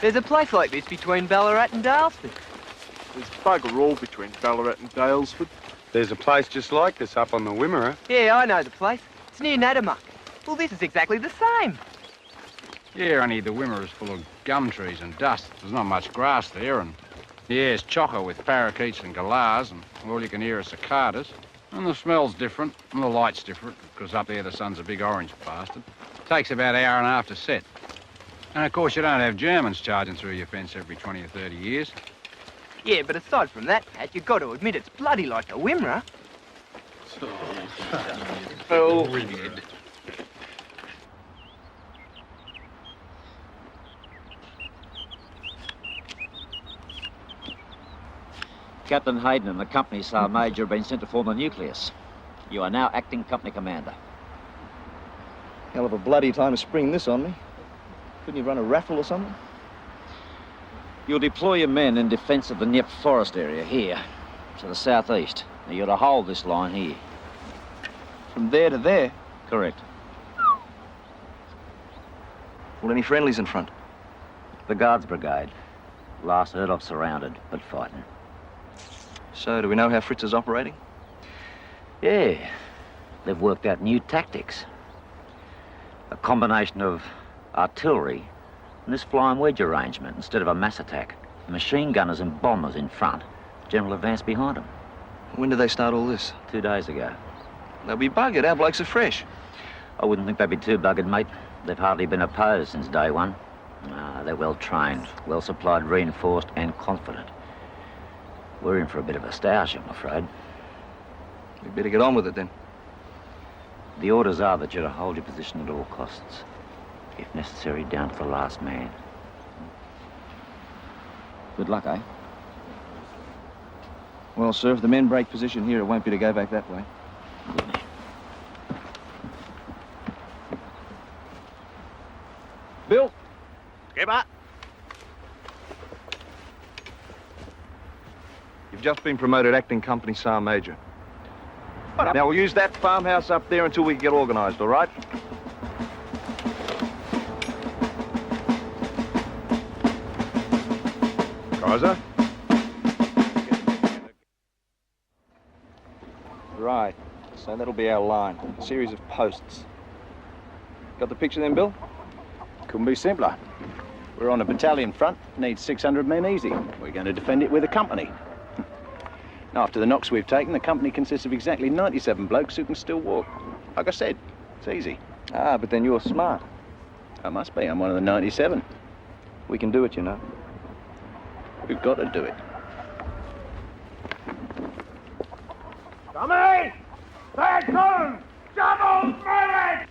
There's a place like this between Ballarat and Dalesford. There's bugger all between Ballarat and Dalesford. There's a place just like this up on the Wimmera. Yeah, I know the place. It's near Nadamuck. Well, this is exactly the same. Yeah, only the Wimmera's full of gum trees and dust. There's not much grass there, and the air's chocker with parakeets and galahs, and all you can hear are cicadas. And the smell's different, and the light's different, because up there the sun's a big orange bastard. Takes about an hour and a half to set. And of course you don't have Germans charging through your fence every 20 or 30 years. Yeah, but aside from that, Pat, you've got to admit it's bloody like the Wimmera. Oh. Captain Hayden and the company sergeant major have been sent to form the nucleus. You are now acting company commander. Hell of a bloody time to spring this on me. Couldn't you run a raffle or something? You'll deploy your men in defence of the Nieppe Forest area here, to the southeast. Now, you're to hold this line here. From there to there? Correct. Well, any friendlies in front? The Guards Brigade. Last heard of surrounded, but fighting. So, do we know how Fritz is operating? Yeah. They've worked out new tactics. A combination of artillery and this flying wedge arrangement instead of a mass attack. Machine gunners and bombers in front, general advance behind them. When did they start all this? 2 days ago. They'll be buggered. Our blokes are fresh. I wouldn't think they'd be too buggered, mate. They've hardly been opposed since day one. They're well trained, well supplied, reinforced, and confident. We're in for a bit of a stoush, I'm afraid. We better get on with it then. The orders are that you're to hold your position at all costs, if necessary, down to the last man. Good luck, eh? Well, sir, if the men break position here, it won't be to go back that way. Bill! Skipper! You've just been promoted acting company sergeant major. Now, we'll use that farmhouse up there until we get organised, all right? Kaiser? Right. So that'll be our line. A series of posts. Got the picture then, Bill? Couldn't be simpler. We're on a battalion front, need 600 men easy. We're going to defend it with a company. After the knocks we've taken, the company consists of exactly 97 blokes who can still walk. Like I said, it's easy. Ah, but then you're smart. I must be, I'm one of the 97. We can do it, you know. We've got to do it. Tommy! Bad gun! Double moving!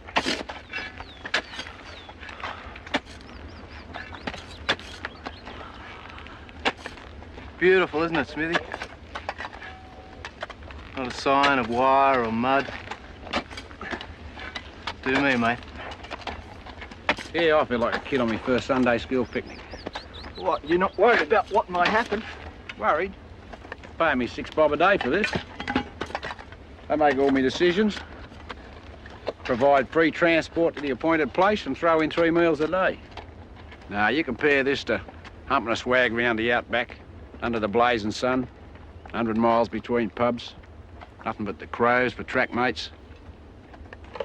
Beautiful, isn't it, Smithy? Not a sign of wire or mud. Do me, mate. Yeah, I feel like a kid on my first Sunday school picnic. What, you're not worried about what might happen? Worried? Paying me $6 bob a day for this. They make all my decisions. Provide free transport to the appointed place and throw in 3 meals a day. Now, you compare this to humping a swag round the outback, under the blazing sun, 100 miles between pubs. Nothing but the crows for track mates.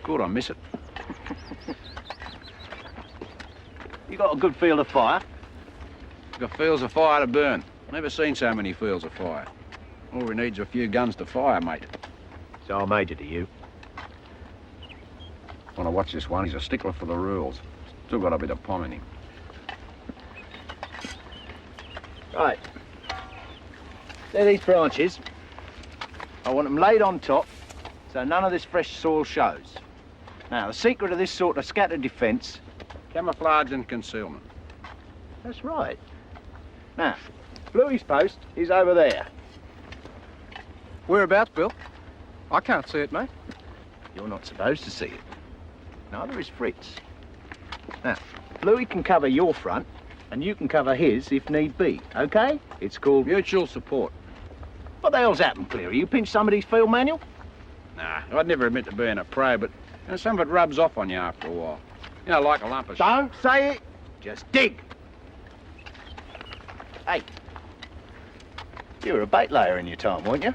Good, I miss it. You got a good field of fire? Got fields of fire to burn. Never seen so many fields of fire. All we need's a few guns to fire, mate. Sergeant Major to you. When I watch this one, he's a stickler for the rules. Still got a bit of pom in him. Right. They're these branches. I want them laid on top, so none of this fresh soil shows. Now, the secret of this sort of scattered defence... Camouflage and concealment. That's right. Now, Bluey's post is over there. Whereabouts, Bill? I can't see it, mate. You're not supposed to see it. Neither is Fritz. Now, Bluey can cover your front, and you can cover his if need be, okay? It's called... mutual support. What the hell's happened, Cleary? You pinched somebody's field manual? Nah, I'd never admit to being a pro, but you know, some of it rubs off on you after a while. You know, like a lump of... Don't say it. Just dig. Hey. You were a bait layer in your time, weren't you?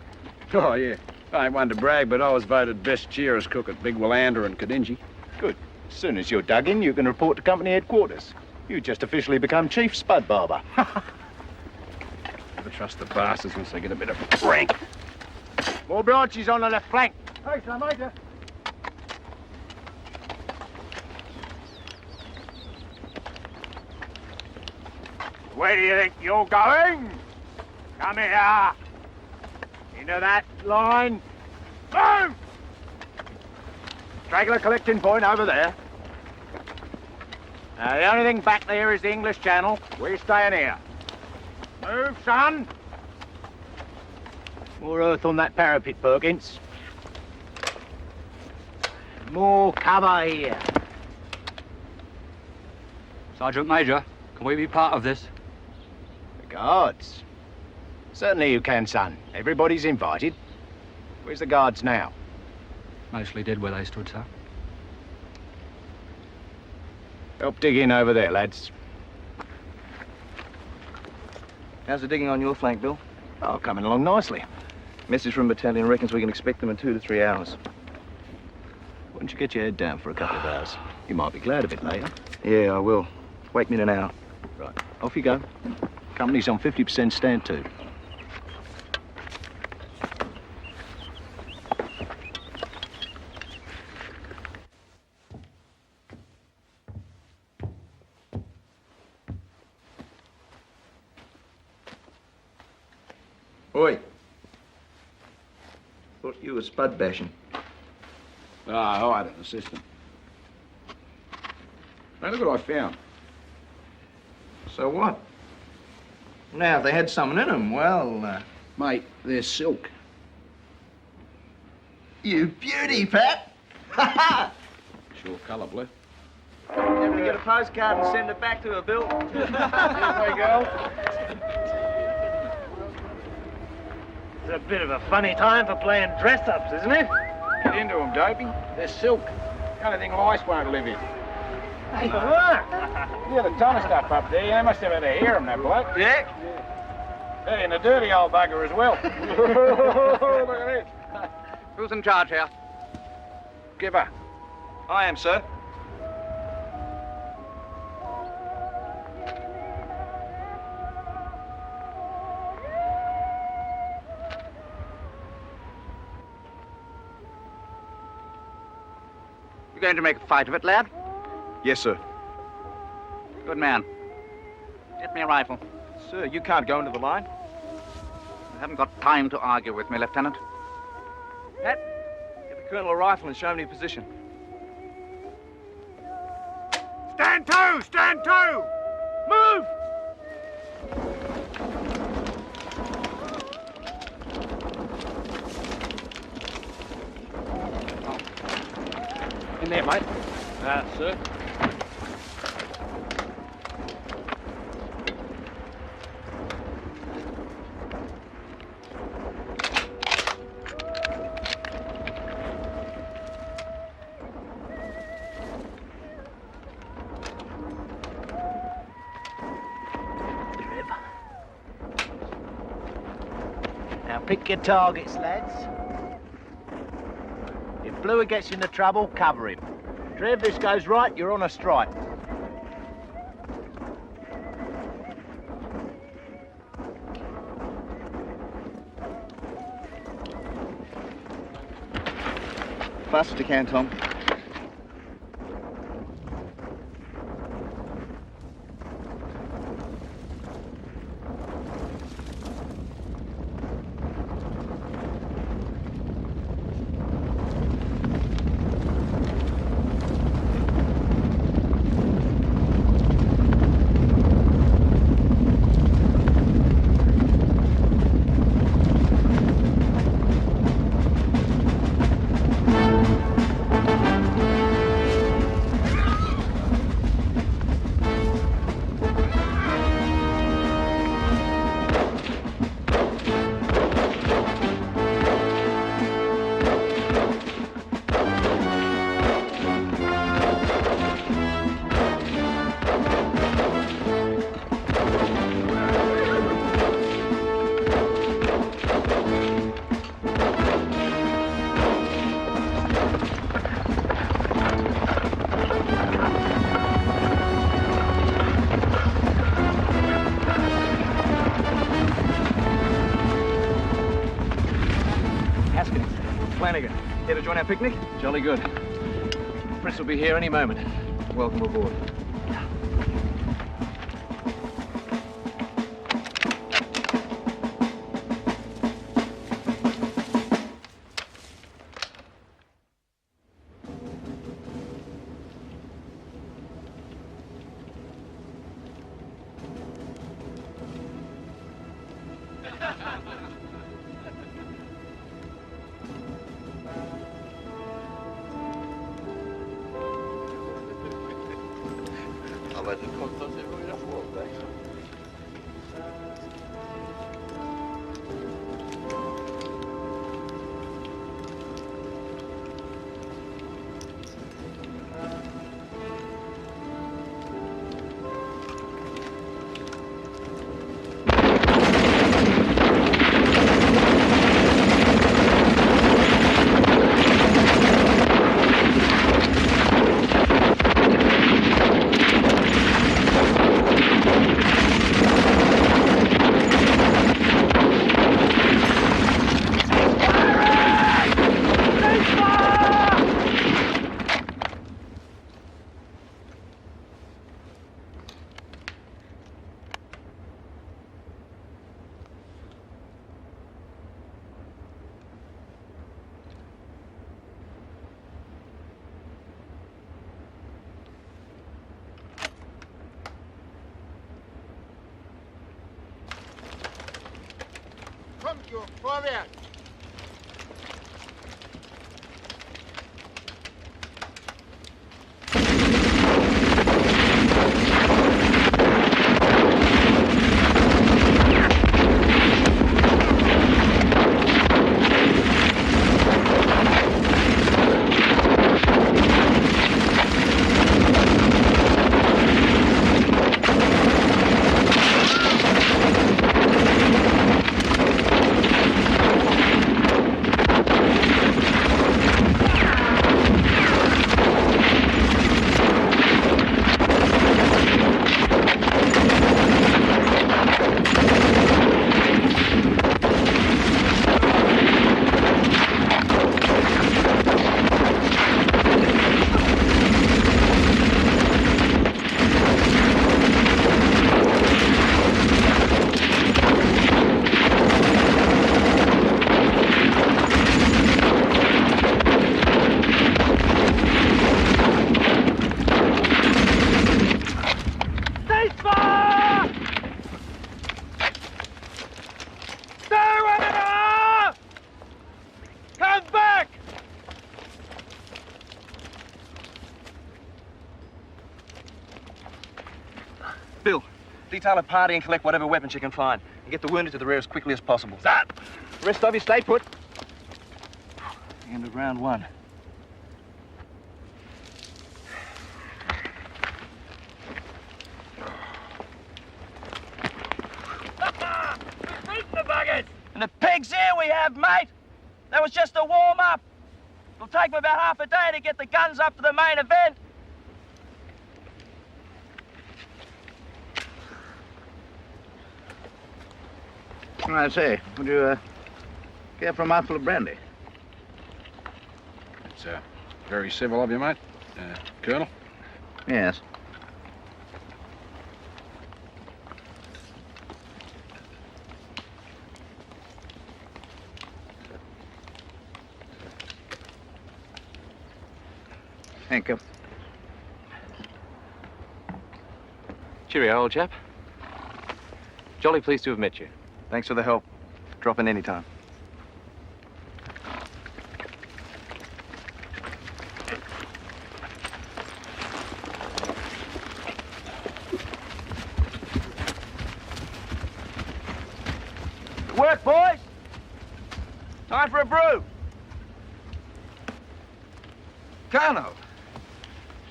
Oh, yeah. I ain't one to brag, but I was voted best cheerers cook at Big Willander and Kadinji. Good. As soon as you're dug in, you can report to company headquarters. You just officially become Chief Spud Barber. Never trust the bastards once they get a bit of rank. More branches on the left flank. Hey, Sir Major. Where do you think you're going? Come here. Into that line. Move! Straggler collecting point over there. Now, the only thing back there is the English Channel. We're staying here. Move, son. More earth on that parapet, Perkins. More cover here. Sergeant Major, can we be part of this? Guards? Certainly you can, son. Everybody's invited. Where's the guards now? Mostly dead where they stood, sir. Help dig in over there, lads. How's the digging on your flank, Bill? Oh, coming along nicely. Message from battalion reckons we can expect them in 2 to 3 hours. Why don't you get your head down for a couple of hours? You might be glad of it later. Yeah, I will. Wake me in an hour. Right, off you go. Company's on 50% stand to. Oi. Thought you were spud bashing. Ah, I had an assistant. Now look what I found. So what? Now, if they had something in them, well... Mate, they're silk. You beauty, Pat! Sure colour, blue. Have to get a postcard and send it back to her, Bill. Here we go. It's a bit of a funny time for playing dress-ups, isn't it? Get into them, Dopey. They're silk. The only thing lice won't live in. Hey, look! You had a ton of stuff up there. You must have had a hair on that bloke. Yeah? Hey, and a dirty old bugger as well. Look at this. Who's in charge here? Skipper. I am, sir. You going to make a fight of it, lad? Yes, sir. Good man. Get me a rifle. Sir, you can't go into the line. You haven't got time to argue with me, Lieutenant. Pat, get the colonel a rifle and show him your position. Stand to! Stand to! Move! In there, mate. Sir. Now pick your targets, lads. If Bluey gets into trouble, cover him. Trev, this goes right, you're on a strike. Fast as you can, Tom. Here to join our picnic? Jolly good. Fritz will be here any moment. Welcome aboard. you. Forward. Bill, detail a party and collect whatever weapons you can find. And get the wounded to the rear as quickly as possible. Start! The rest of you stay put. End of round one. The buggers! And the pigs here we have, mate. That was just a warm-up. It'll take me about half a day to get the guns up to the main event. I say, would you care for a mouthful of brandy? It's very civil of you, mate. Colonel? Yes. Thank you. Cheerio, old chap. Jolly pleased to have met you. Thanks for the help. Drop in any time. Good work, boys. Time for a brew. Colonel.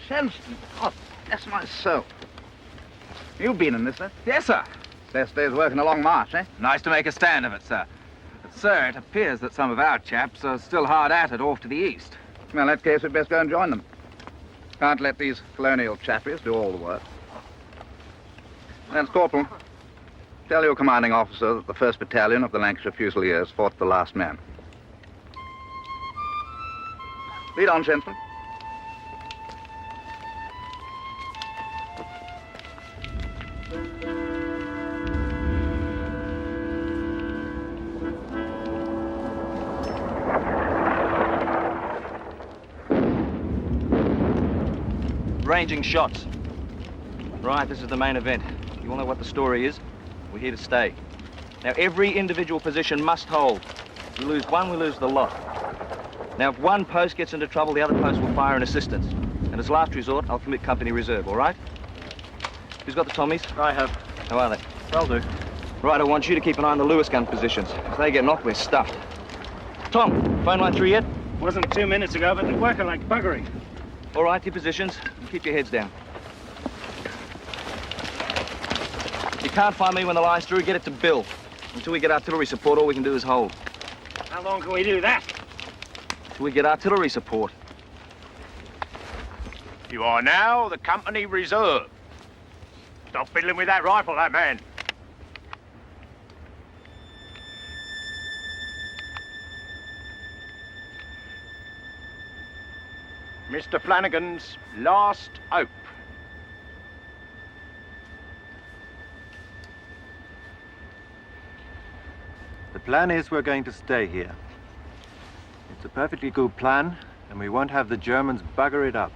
Shenstone. Oh, bless my soul. You've been in this, sir? Yes, sir. Best day's working a long march, eh? Nice to make a stand of it, sir. But, sir, it appears that some of our chaps are still hard at it off to the east. Well, in that case, we'd best go and join them. Can't let these colonial chappies do all the work. Lance Corporal, tell your commanding officer that the 1st Battalion of the Lancashire Fusiliers fought the last man. Lead on, Shenstone. Ranging shots. Right, this is the main event. You all know what the story is? We're here to stay. Now, every individual position must hold. We lose one, we lose the lot. Now, if one post gets into trouble, the other post will fire in assistance. And as last resort, I'll commit company reserve, all right? Who's got the Tommies? I have. How are they? Well, do. Right, I want you to keep an eye on the Lewis gun positions. If they get knocked, we're stuffed. Tom, phone line through yet? Wasn't 2 minutes ago, but they're working like buggery. All right, your positions, and keep your heads down. If you can't find me when the line's through, get it to Bill. Until we get artillery support, all we can do is hold. How long can we do that? Until we get artillery support. You are now the company reserve. Stop fiddling with that rifle, that man. Mr. Flanagan's last hope. The plan is we're going to stay here. It's a perfectly good plan, and we won't have the Germans bugger it up.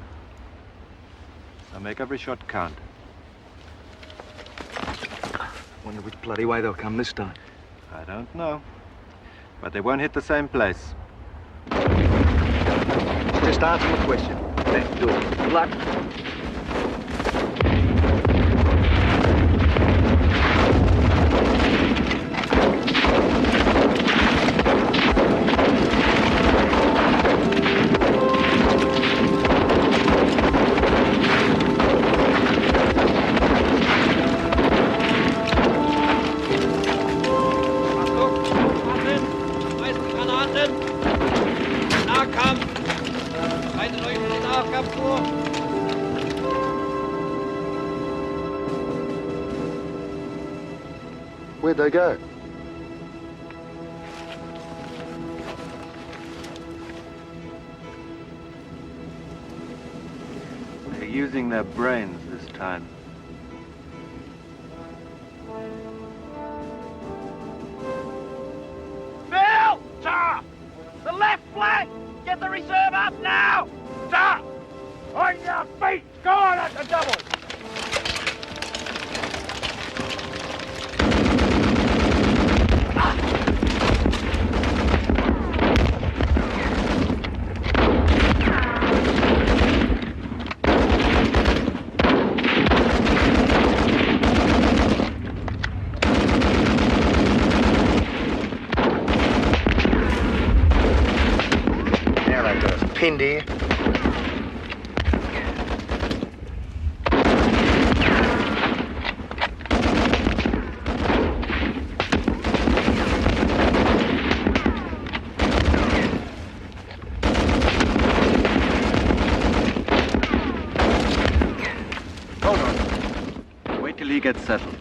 So make every shot count. Wonder which bloody way they'll come this time. I don't know. but they won't hit the same place. Just answer my question. Left door. Good luck. Where'd they go? They're using their brains this time. Bill! Sir! The left flank! Get the reserve up now! Sir! On your feet! Go on at the double! Pinned here. Hold on. Wait till he gets settled.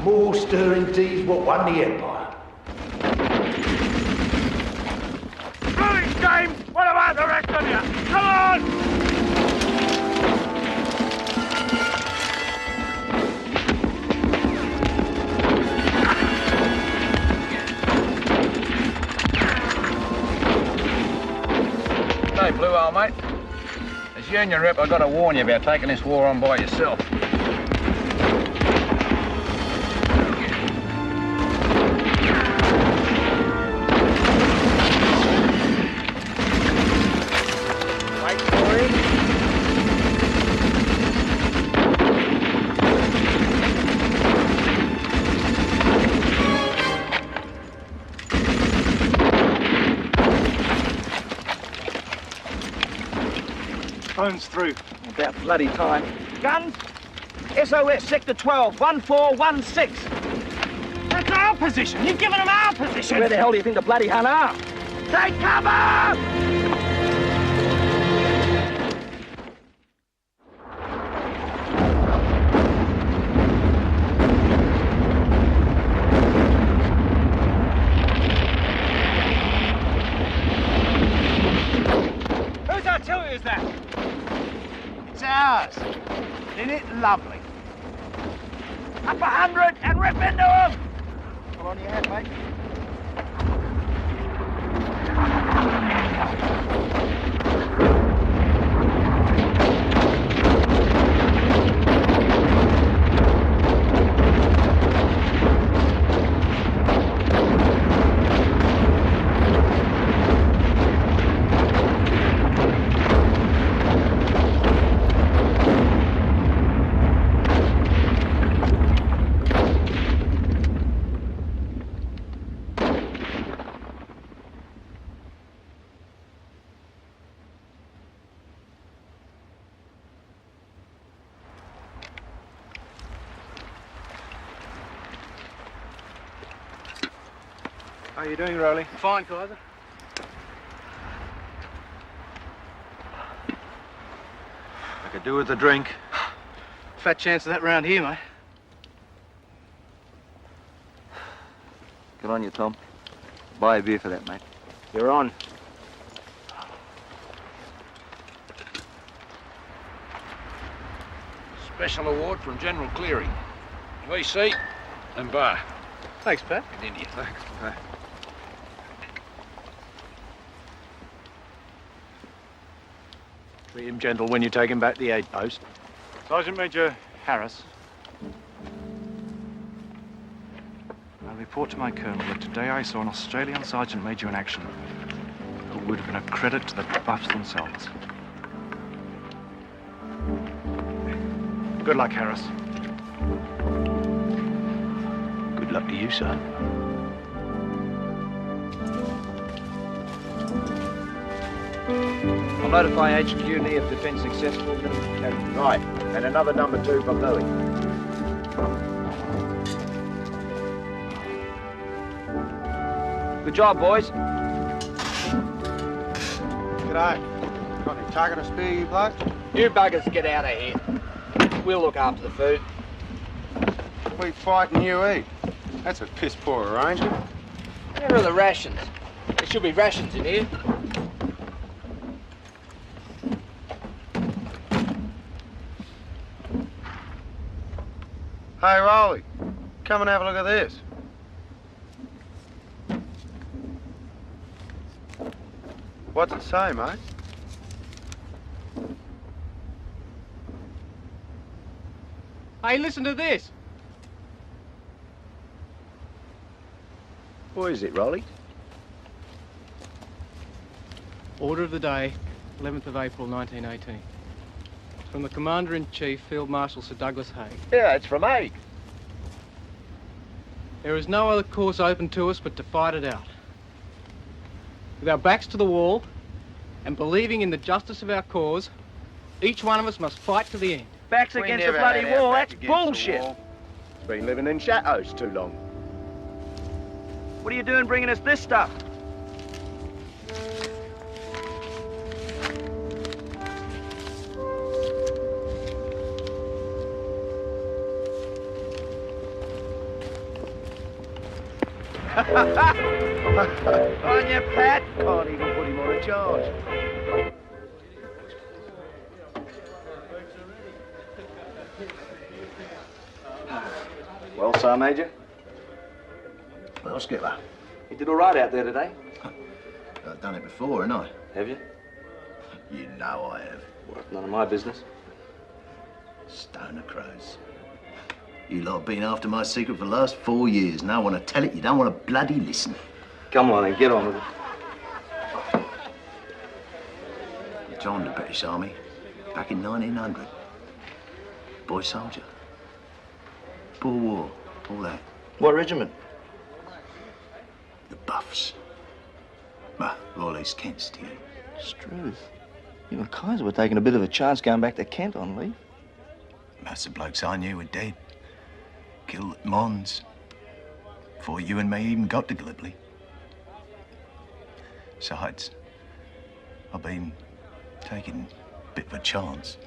More stirring teas what won the Empire. Brilliant game! What about the rest of you? Come on! Hey, Blue old mate. As union rep, I've got to warn you about taking this war on by yourself. Phone's through. About bloody time. Guns? SOS Sector 12, 1416. That's our position. You've given them our position. Where the hell do you think the bloody Hun are? Take cover! Whose artillery is that? It's ours. Isn't it lovely? Up 100 and rip into them! Come on your head, mate. How are you doing, Rowley? Fine, Kaiser. I could do with a drink. Fat chance of that round here, mate. Good on you, Tom. Buy a beer for that, mate. You're on. Special award from General Cleary. VC and bar. Thanks, Pat. Good India. Thanks. Treat him gentle when you take him back to the aid post. Sergeant Major Harris. I report to my colonel that today I saw an Australian Sergeant Major in action who would have been a credit to the Buffs themselves. Good luck, Harris. Good luck to you, son. I'll notify HQ near if defence successful. Right, and another number 2 from Louis. Good job, boys. G'day. Got any target to spare, you blokes? You buggers get out of here. We'll look after the food. We fight and you eat. That's a piss poor arrangement. Where are the rations? There should be rations in here. Hey, Rowley, come and have a look at this. What's it say, mate? Hey, listen to this. What is it, Rowley? Order of the day, 11th of April, 1918. From the Commander-in-Chief, Field Marshal Sir Douglas Haig. Yeah, it's from Haig. There is no other course open to us but to fight it out. With our backs to the wall and believing in the justice of our cause, each one of us must fight to the end. Backs against the bloody wall, that's bullshit. Been living in chateaus too long. What are you doing bringing us this stuff? On your Pat. Can't even put him on a charge. Well, Sir Major? Well, Skipper, You did all right out there today. I've done it before, haven't I? Have you? You know I have. Well, none of my business. Stoner crows. You lot have been after my secret for the last 4 years. Now I want to tell it, you don't want to bloody listen. Come on then, get on with it. You joined the British Army back in 1900. Boy soldier. Boer War, all that. What regiment? The Buffs. Well, Royal East Kent's to you. Struth. You and Kaiser were taking a bit of a chance going back to Kent on leave. Most of the blokes I knew were dead. Killed at Mons. Before you and me even got to Gallipoli. Besides, I've been taking a bit of a chance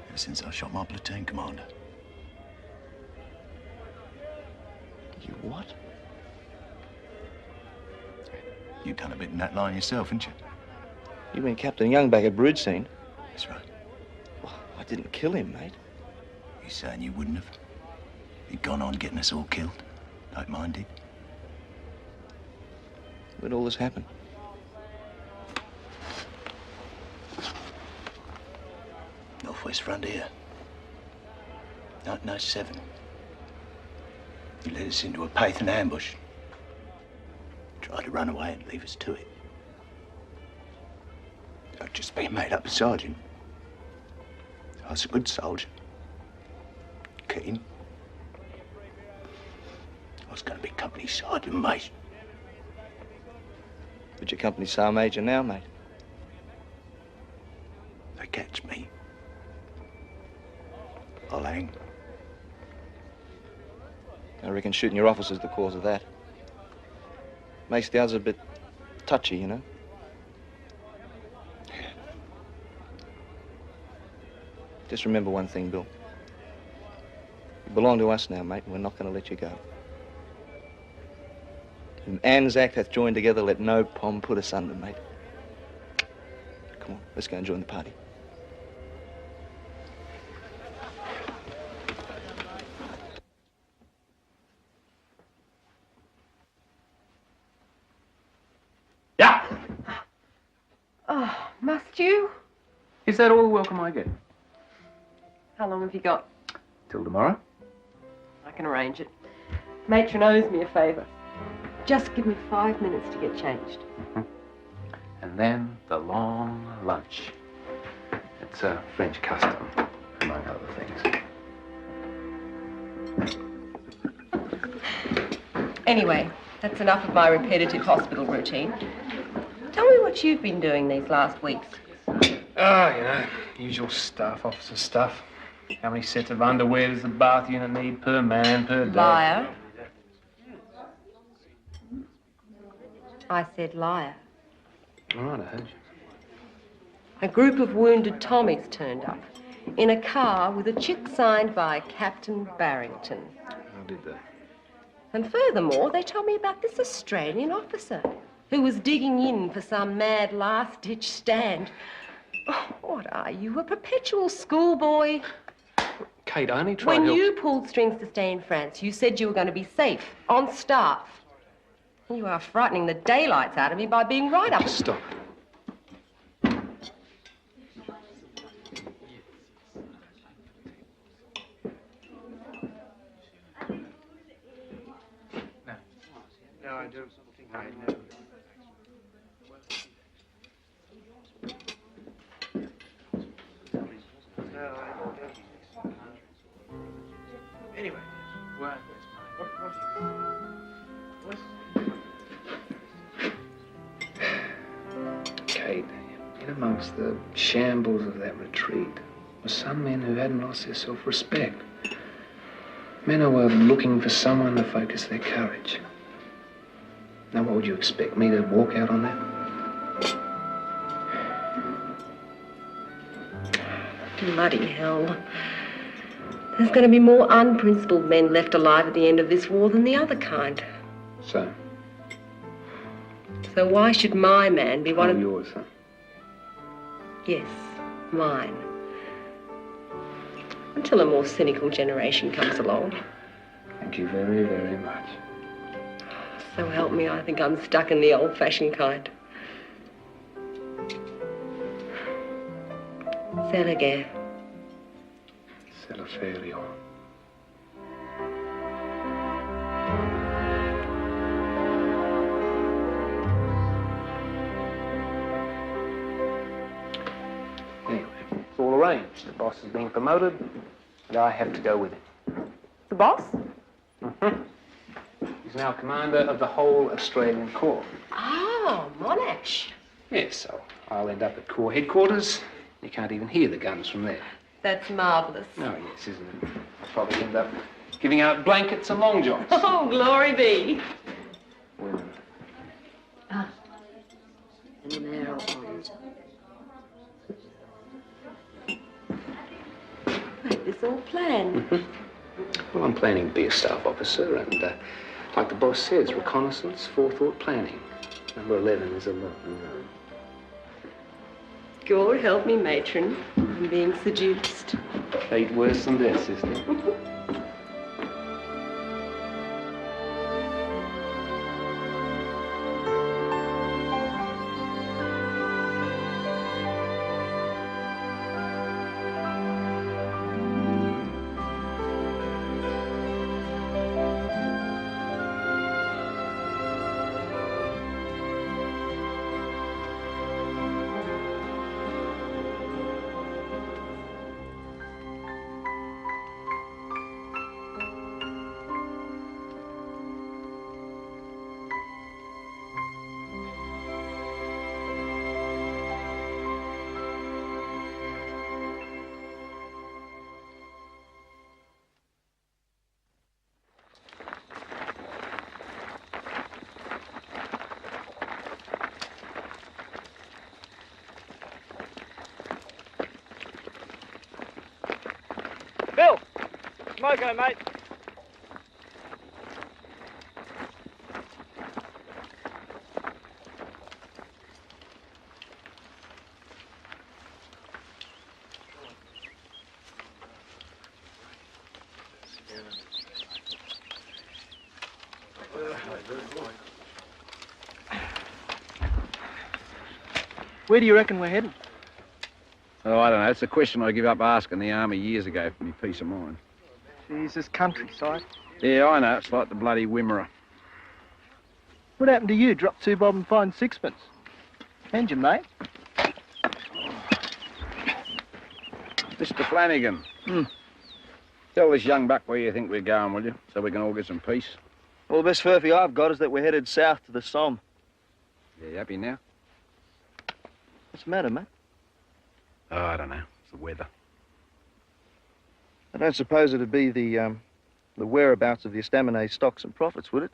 ever since I shot my platoon commander. You what? You've done a bit in that line yourself, haven't you? You mean Captain Young back at Broodstein? That's right. Well, I didn't kill him, mate. You saying you wouldn't have? You'd gone on getting us all killed, like mine did. Where'd all this happen? Northwest Frontier. 1907. You led us into a Pathan ambush. Tried to run away and leave us to it. I'd just been made up a sergeant. I was a good soldier. Keen. I was going to be company sergeant, mate. But your company Sergeant Major now, mate. They catch me. I'll hang. I reckon shooting your officer's the cause of that. Makes the others a bit touchy, you know? Just remember one thing, Bill. You belong to us now, mate, and we're not going to let you go. Whom ANZAC hath joined together, let no pom put asunder, mate. Come on, let's go and join the party. Oh, must you? Is that all the welcome I get? How long have you got? Till tomorrow? I can arrange it. Matron owes me a favour. Just give me 5 minutes to get changed. And then the long lunch. It's a French custom, among other things. Anyway, that's enough of my repetitive hospital routine. Tell me what you've been doing these last weeks. Oh, usual staff officer stuff. How many sets of underwear does the bath unit need per man, per day? Liar. I said liar. All right, I heard you. A group of wounded Tommies turned up in a car with a chick signed by Captain Barrington. I did that. And furthermore, they told me about this Australian officer who was digging in for some mad last-ditch stand. Oh, what are you, a perpetual schoolboy? Kate, I only tried When help... you pulled strings to stay in France, you said you were going to be safe, on staff. You are frightening the daylights out of me by being right up... Stop. No, I don't think I know. Anyway, what? Kate, in amongst the shambles of that retreat were some men who hadn't lost their self-respect. Men who were looking for someone to focus their courage. Now, what would you expect, me to walk out on that? Bloody hell. There's going to be more unprincipled men left alive at the end of this war than the other kind. So? So why should my man be one of... yours, huh? Yes, mine. Until a more cynical generation comes along. Thank you very, very much. So help me, I think I'm stuck in the old-fashioned kind. C'est la guerre. C'est la feria. Anyway, it's all arranged. The boss is being promoted, and I have to go with him. The boss? Mm-hmm. He's now commander of the whole Australian Corps. Oh, Monash. Yes, so I'll end up at Corps headquarters. You can't even hear the guns from there. That's marvellous. Oh, yes, isn't it? I'll probably end up giving out blankets and long johns. Oh, glory be. Women. Ah, and narrow arms. Make this all planned. Mm-hmm. Well, I'm planning to be a staff officer, and like the boss says, reconnaissance, forethought planning. Number 11 is a lot. God help me, matron. I'm being seduced. Fate worse than this, isn't it? smoko, mate. Where do you reckon we're heading? Oh, I don't know. It's a question I give up asking the army years ago for me peace of mind. Geez, this countryside. Yeah, I know. It's like the bloody Wimmera. What happened to you? Drop 2 bob and find 6pence. And your mate? Mr. Flanagan. Tell this young buck where you think we're going, will you? So we can all get some peace. Well, the best furphy I've got is that we're headed south to the Somme. Yeah, you happy now? What's the matter, mate? Oh, I don't know. It's the weather. I don't suppose it'd be the whereabouts of the estaminet stocks and profits, would it?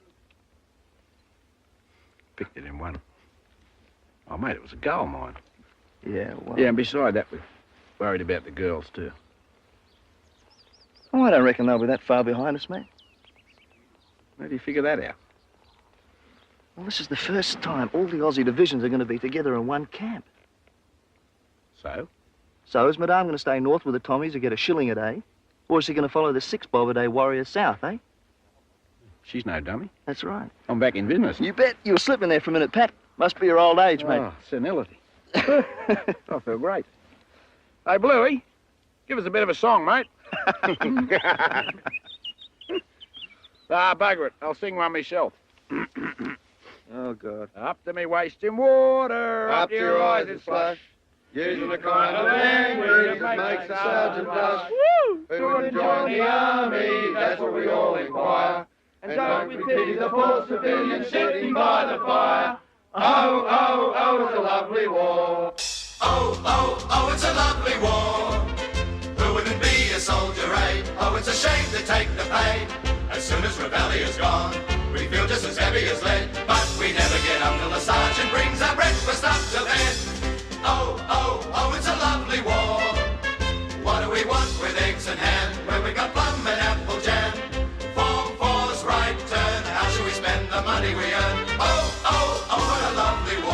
Picked it in one. Oh, mate, it was a gold mine. Yeah, well... Yeah, and beside that, we're worried about the girls, too. Oh, I don't reckon they'll be that far behind us, mate. How do you figure that out? Well, this is the first time all the Aussie divisions are going to be together in one camp. So? So is Madame going to stay north with the Tommies and get a shilling a day? Or is she going to follow the 6 bob a day warriors south, eh? She's no dummy. That's right. I'm back in business. You bet. You were slipping there for a minute, Pat. Must be your old age, mate. Oh, senility. I feel great. Hey, Bluey, give us a bit of a song, mate. Bugger it. I'll sing one myself. Oh, God. Up to me waist in water, up to your eyes in slush. Using the kind of language that makes the sergeant blush. Who would join the army, that's what we all inquire. And don't we pity the poor civilians sitting by the fire. Oh, oh, oh, it's a lovely war. Oh, oh, oh, it's a lovely war. Who wouldn't be a soldier, eh? Oh, it's a shame to take the pay. As soon as rebellion's gone, we feel just as heavy as lead. But we never get up till the sergeant brings our breakfast up to bed. Oh, oh, oh, it's a lovely war. What do we want with eggs and ham when we got plum and apple jam? Form 4's right turn, how shall we spend the money we earn? Oh, oh, oh, what a lovely war.